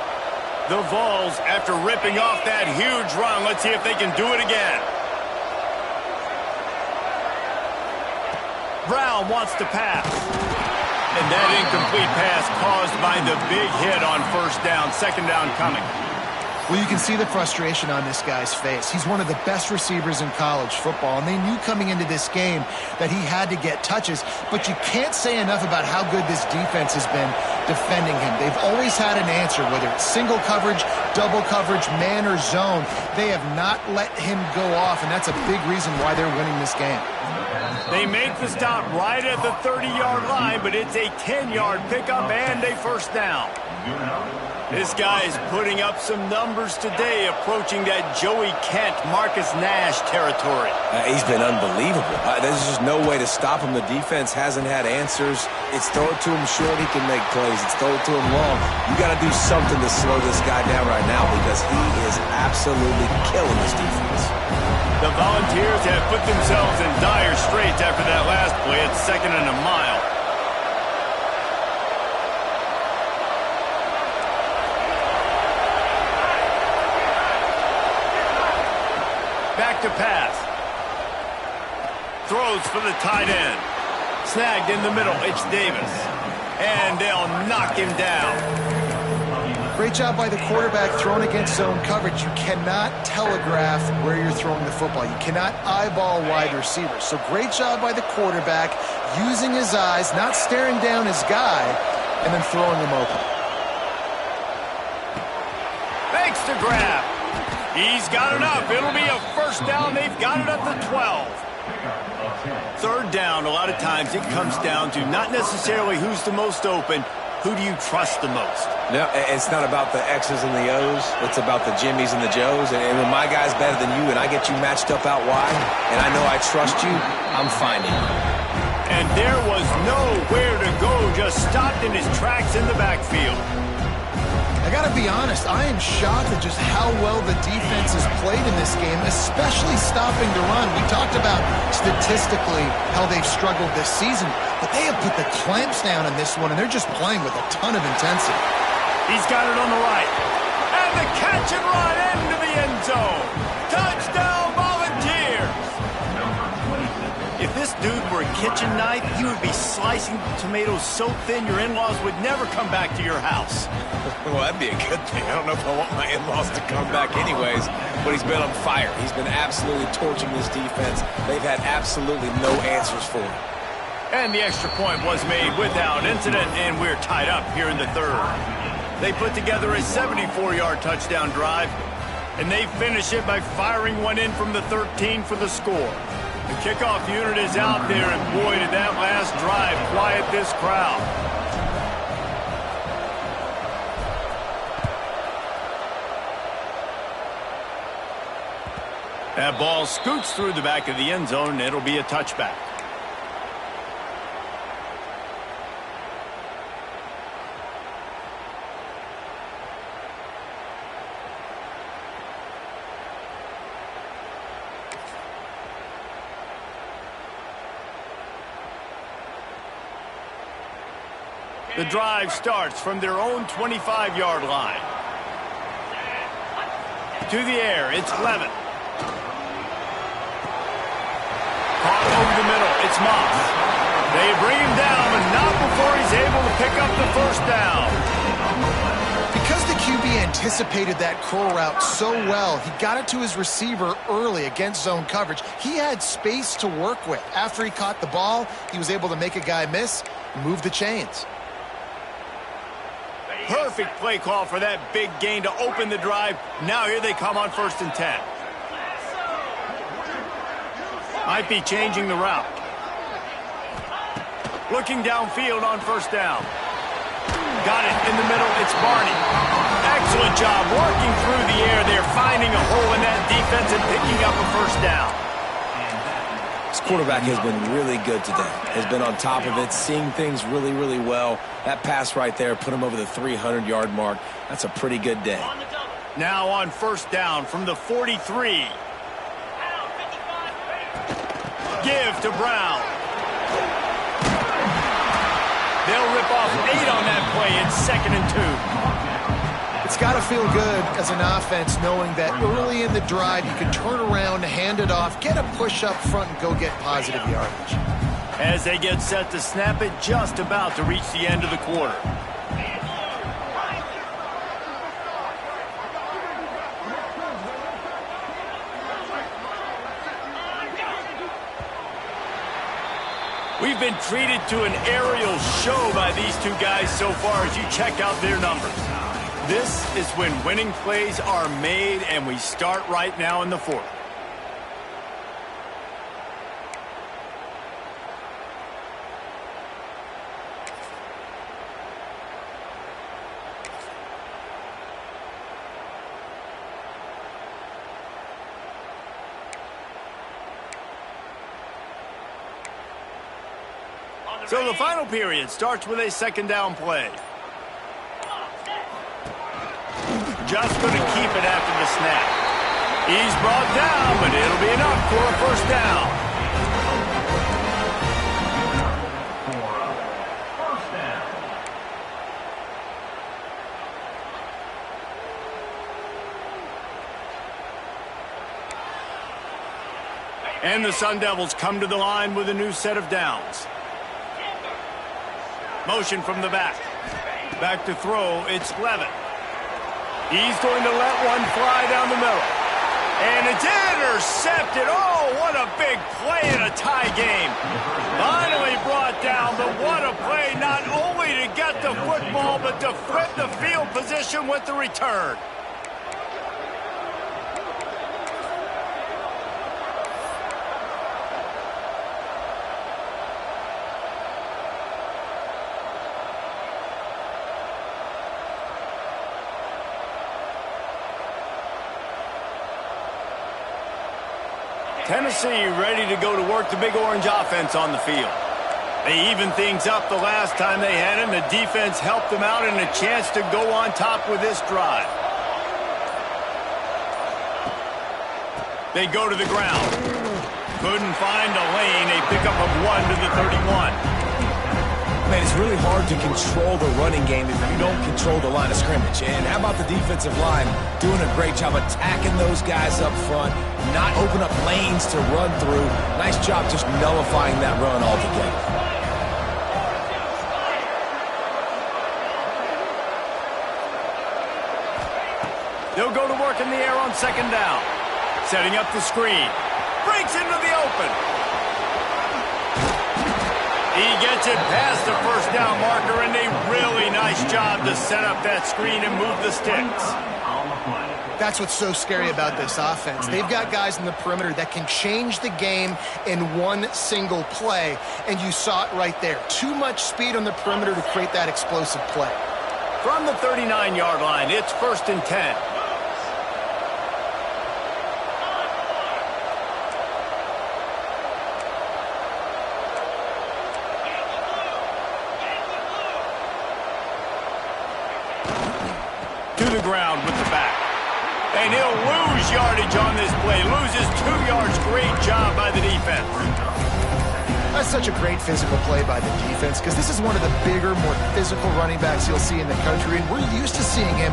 The Vols, after ripping off that huge run, let's see if they can do it again. Brown wants to pass. And that incomplete pass caused by the big hit on first down. Second down coming. Well, you can see the frustration on this guy's face. He's one of the best receivers in college football, and they knew coming into this game that he had to get touches, but you can't say enough about how good this defense has been defending him. They've always had an answer, whether it's single coverage, double coverage, man or zone. They have not let him go off, and that's a big reason why they're winning this game. They make the stop right at the 30-yard line, but it's a 10-yard pickup and a first down. This guy is putting up some numbers today, approaching that Joey Kent, Marcus Nash territory. He's been unbelievable. There's just no way to stop him. The defense hasn't had answers. It's throw it to him short, he can make plays. It's throw it to him long. You got to do something to slow this guy down right now, because he is absolutely killing this defense. The Volunteers have put themselves in dire straits after that last play at 2nd and a mile. Back to pass. Throws for the tight end. Snagged in the middle. It's Davis. And they'll knock him down. Great job by the quarterback throwing against zone coverage. You cannot telegraph where you're throwing the football. You cannot eyeball wide receivers. So great job by the quarterback using his eyes, not staring down his guy, and then throwing him open. Thanks to grab. He's got enough. It'll be a first down. They've got it at the 12. Third down, a lot of times it comes down to not necessarily who's the most open, Who do you trust the most? No, it's not about the X's and the O's. It's about the Jimmys and the Joes. And when my guy's better than you and I get you matched up out wide, and I know I trust you, I'm finding you. And there was nowhere to go, just stopped in his tracks in the backfield. I got to be honest, I am shocked at just how well the defense has played in this game, especially stopping the run. We talked about statistically how they've struggled this season, but they have put the clamps down in this one, and they're just playing with a ton of intensity. He's got it on the right. And the catch and run into the end zone. Touchdown, Volunteers! If this dude were a kitchen knife, he would be slicing tomatoes so thin your in-laws would never come back to your house. Well, that'd be a good thing. I don't know if I want my in-laws to come back anyways, but he's been on fire. He's been absolutely torching this defense. They've had absolutely no answers for him. And the extra point was made without incident, and we're tied up here in the third. They put together a 74-yard touchdown drive, and they finish it by firing one in from the 13 for the score. The kickoff unit is out there, and boy, did that last drive quiet this crowd. That ball scoots through the back of the end zone, and it'll be a touchback. The drive starts from their own 25-yard line. To the air, it's Levin. Caught over the middle, it's Moss. They bring him down, but not before he's able to pick up the first down. Because the QB anticipated that curl route so well, he got it to his receiver early against zone coverage. He had space to work with. After he caught the ball, he was able to make a guy miss, move the chains. Perfect play call for that big gain to open the drive. Now here they come on 1st and 10. Might be changing the route. Looking downfield on 1st down. Got it in the middle. It's Barney. Excellent job working through the air. They're finding a hole in that defense and picking up a 1st down. This quarterback has been really good today. Has been on top of it, seeing things really, really well. That pass right there put him over the 300-yard mark. That's a pretty good day. Now on 1st down from the 43. Give to Brown. They'll rip off 8 on that play. It's 2nd and 2. It's got to feel good as an offense knowing that early in the drive you can turn around, hand it off, get a push up front, and go get positive yardage. As they get set to snap it, just about to reach the end of the quarter. We've been treated to an aerial show by these two guys so far as you check out their numbers. This is when winning plays are made, and we start right now in the 4th. So the final period starts with a 2nd down play. Just going to keep it after the snap. He's brought down, but it'll be enough for a 1st down. And the Sun Devils come to the line with a new set of downs. Motion from the back. Back to throw, it's Levin. He's going to let one fly down the middle. And it's intercepted. Oh, what a big play in a tie game. Finally brought down, but what a play, not only to get the football, but to flip the field position with the return. Tennessee ready to go to work the Big Orange offense on the field. They evened things up the last time they had it, and the defense helped them out and a chance to go on top with this drive. They go to the ground. Couldn't find a lane. A pickup of 1 to the 31. Man, it's really hard to control the running game if you don't control the line of scrimmage. And how about the defensive line doing a great job attacking those guys up front, not open up lanes to run through. Nice job just nullifying that run altogether. They'll go to work in the air on second down. Setting up the screen. Breaks into the open. He gets it past the first down marker, and a really nice job to set up that screen and move the sticks. That's what's so scary about this offense. They've got guys in the perimeter that can change the game in one single play, and you saw it right there. Too much speed on the perimeter to create that explosive play. From the 39-yard line, it's 1st and 10. To the ground with the back. And he'll lose yardage on this play. Loses 2 yards. Great job by the defense. That's such a great physical play by the defense because this is one of the bigger, more physical running backs you'll see in the country, and we're used to seeing him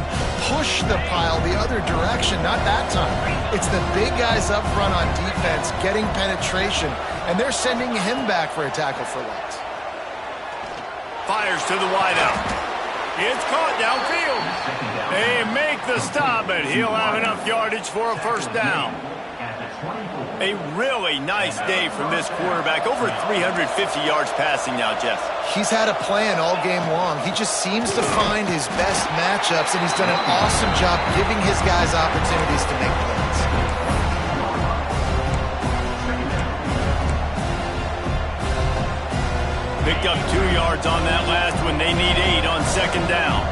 push the pile the other direction, not that time. It's the big guys up front on defense getting penetration, and they're sending him back for a tackle for loss. Fires to the wideout. It's caught downfield. They make the stop, but he'll have enough yardage for a first down. A really nice day from this quarterback. Over 350 yards passing now, Jeff. He's had a plan all game long. He just seems to find his best matchups, and he's done an awesome job giving his guys opportunities to make plays. Picked up 2 yards on that last one. They need 8 on second down.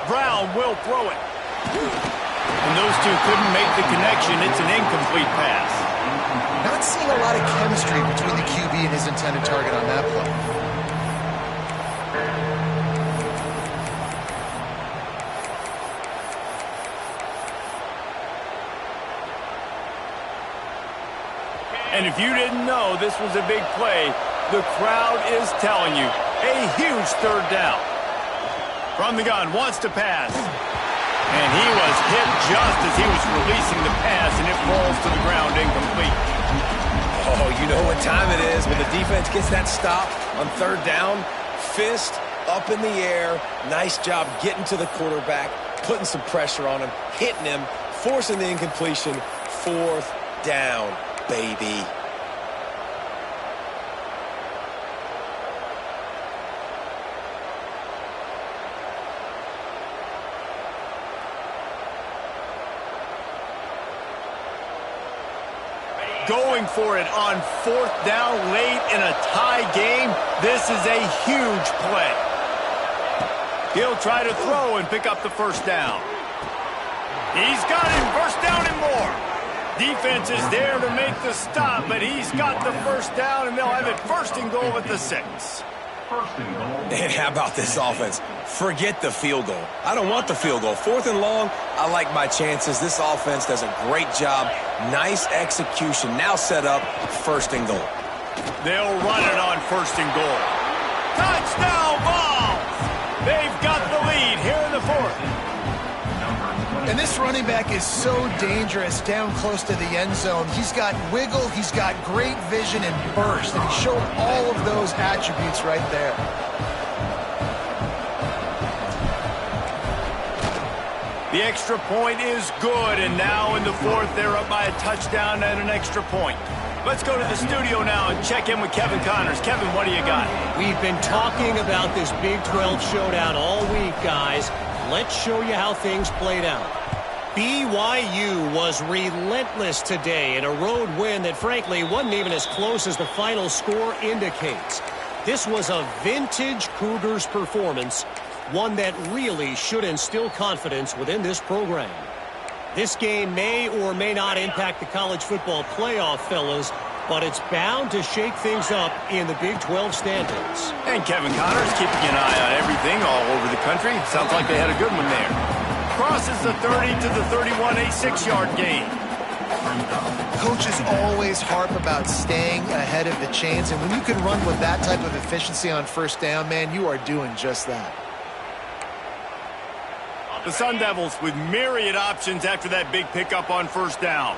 Brown will throw it. And those two couldn't make the connection. It's an incomplete pass. Not seeing a lot of chemistry between the QB and his intended target on that play. And if you didn't know this was a big play, the crowd is telling you. A huge third down. From the gun, wants to pass. And he was hit just as he was releasing the pass, and it falls to the ground incomplete. Oh, you know what time it is when the defense gets that stop on third down. Fist up in the air. Nice job getting to the quarterback, putting some pressure on him, hitting him, forcing the incompletion. 4th down, baby. Going for it on 4th down late in a tie game. This is a huge play. He'll try to throw and pick up the first down. He's got him, first down and more. Defense is there to make the stop, but he's got the first down, and they'll have it 1st and goal at the 6. And how about this offense? Forget the field goal. I don't want the field goal. 4th and long, I like my chances. This offense does a great job. Nice execution. Now set up 1st and goal. They'll run it on 1st and goal. Touchdown ball! They've got the lead here in the 4th. And this running back is so dangerous down close to the end zone. He's got wiggle, he's got great vision and burst, and he showed all of those attributes right there. The extra point is good, and now in the 4th, they're up by a touchdown and an extra point. Let's go to the studio now and check in with Kevin Connors. Kevin, what do you got? We've been talking about this Big 12 showdown all week, guys. Let's show you how things played out. BYU was relentless today in a road win that, frankly, wasn't even as close as the final score indicates. This was a vintage Cougars performance, one that really should instill confidence within this program. This game may or may not impact the college football playoff, fellas, but it's bound to shake things up in the Big 12 standings. And Kevin Connor's keeping an eye on everything all over the country. Sounds like they had a good one there. Crosses the 30 to the 31, a 6-yard gain. Coaches always harp about staying ahead of the chains, and when you can run with that type of efficiency on first down, man, you are doing just that. The Sun Devils with myriad options after that big pickup on first down.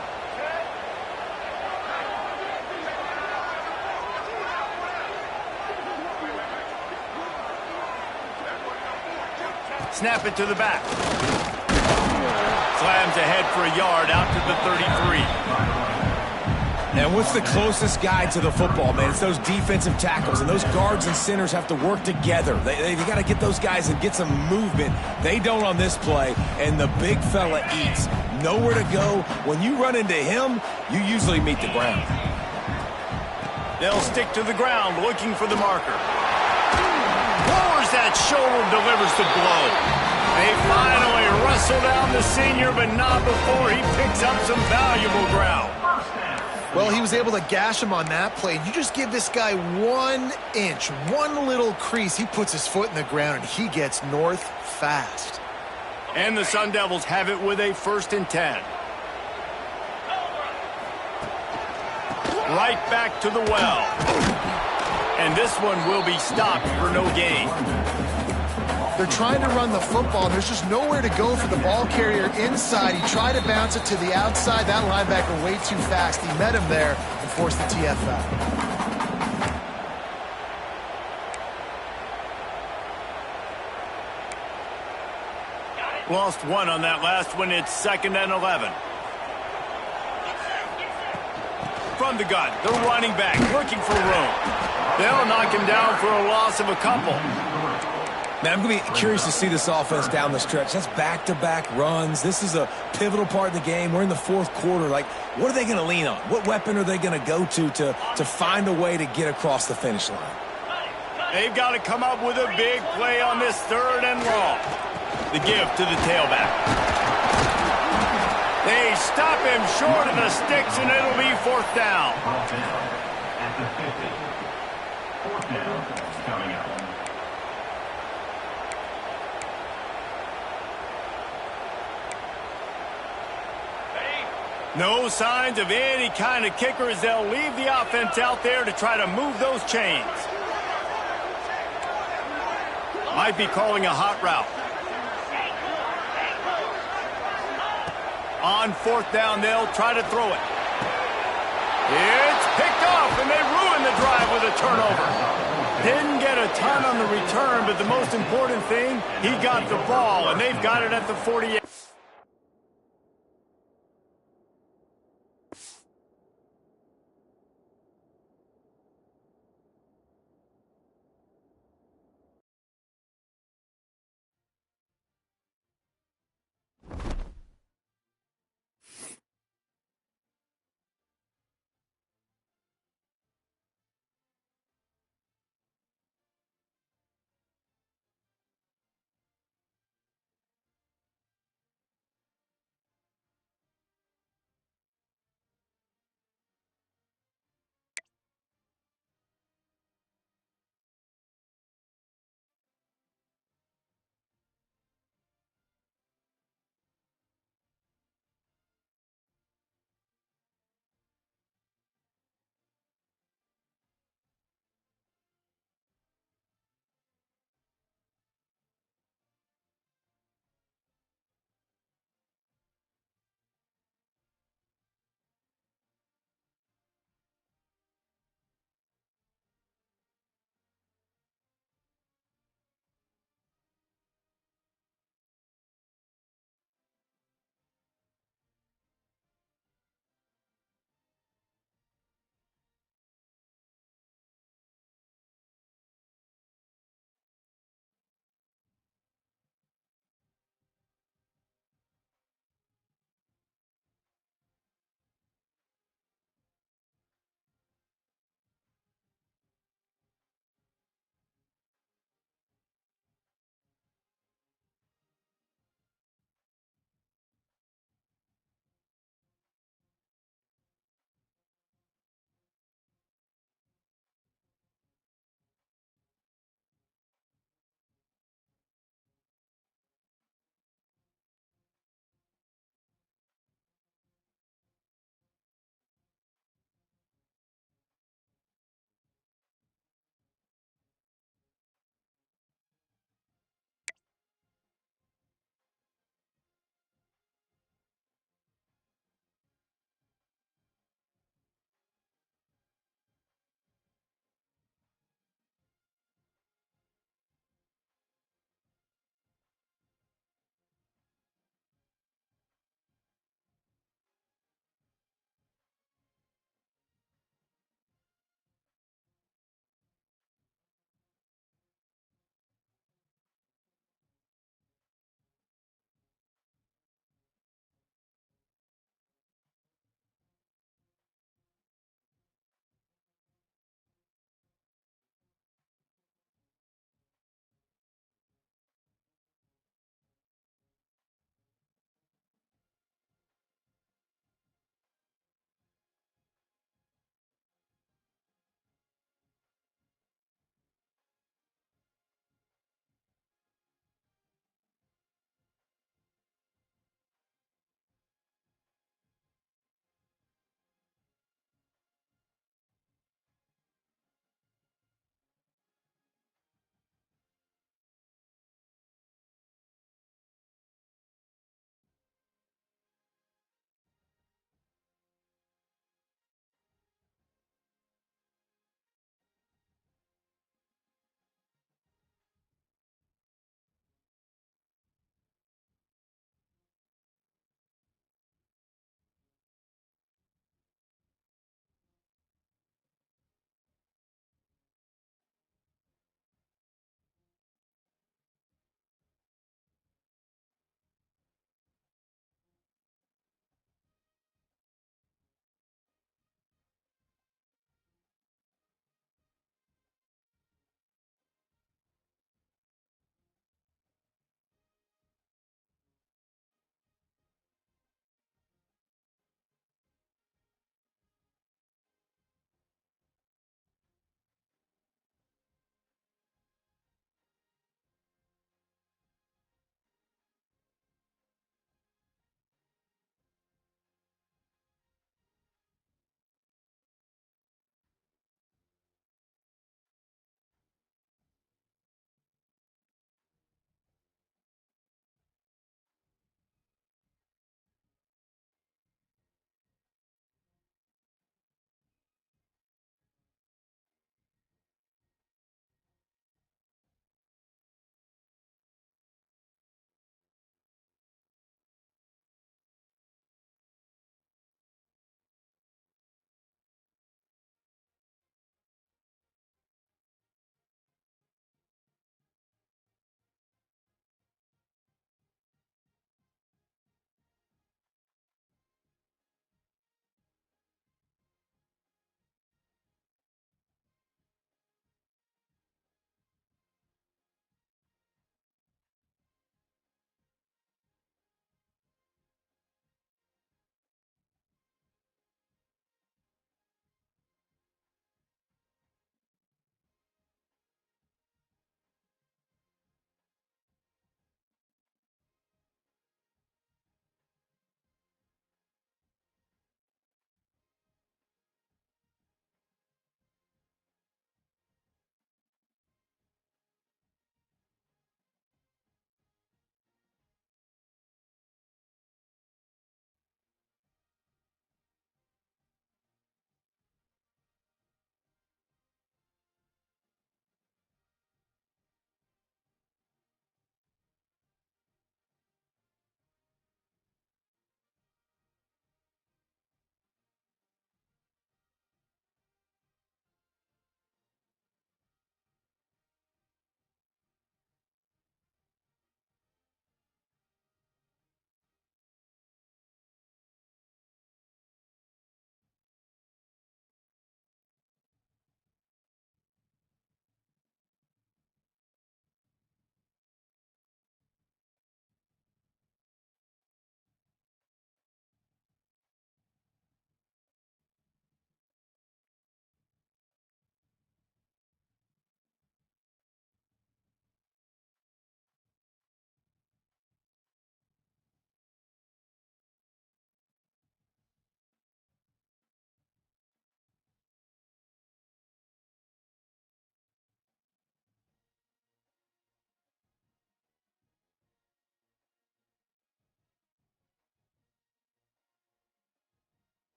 Snap it to the back. Slams ahead for a yard out to the 33. And what's the closest guy to the football, man? It's those defensive tackles, and those guards and centers have to work together. They got to get those guys and get some movement. They don't on this play, and the big fella eats. Nowhere to go. When you run into him, you usually meet the ground. They'll stick to the ground looking for the marker. Lowers that shoulder, delivers the blow. They finally wrestle down the senior, but not before he picks up some valuable ground. Well, he was able to gash him on that play. You just give this guy 1 inch, one little crease, he puts his foot in the ground, and he gets north fast. And the Sun Devils have it with a 1st and 10. Right back to the well. And this one will be stopped for no gain. They're trying to run the football. There's just nowhere to go for the ball carrier inside. He tried to bounce it to the outside. That linebacker way too fast. He met him there and forced the TFL. Lost one on that last one. It's 2nd and 11. From the gun, the running back looking for room. They'll knock him down for a loss of a couple. Man, I'm going to be curious to see this offense down the stretch. That's back-to-back runs. This is a pivotal part of the game. We're in the 4th quarter. Like, what are they going to lean on? What weapon are they going to go to find a way to get across the finish line? They've got to come up with a big play on this 3rd and long. The give to the tailback. They stop him short of the sticks, and it'll be 4th down. At the 50. 4th down coming up. No signs of any kind of kicker as they'll leave the offense out there to try to move those chains. Might be calling a hot route. On 4th down, they'll try to throw it. It's picked off, and they ruin the drive with a turnover. Didn't get a ton on the return, but the most important thing, he got the ball, and they've got it at the 48.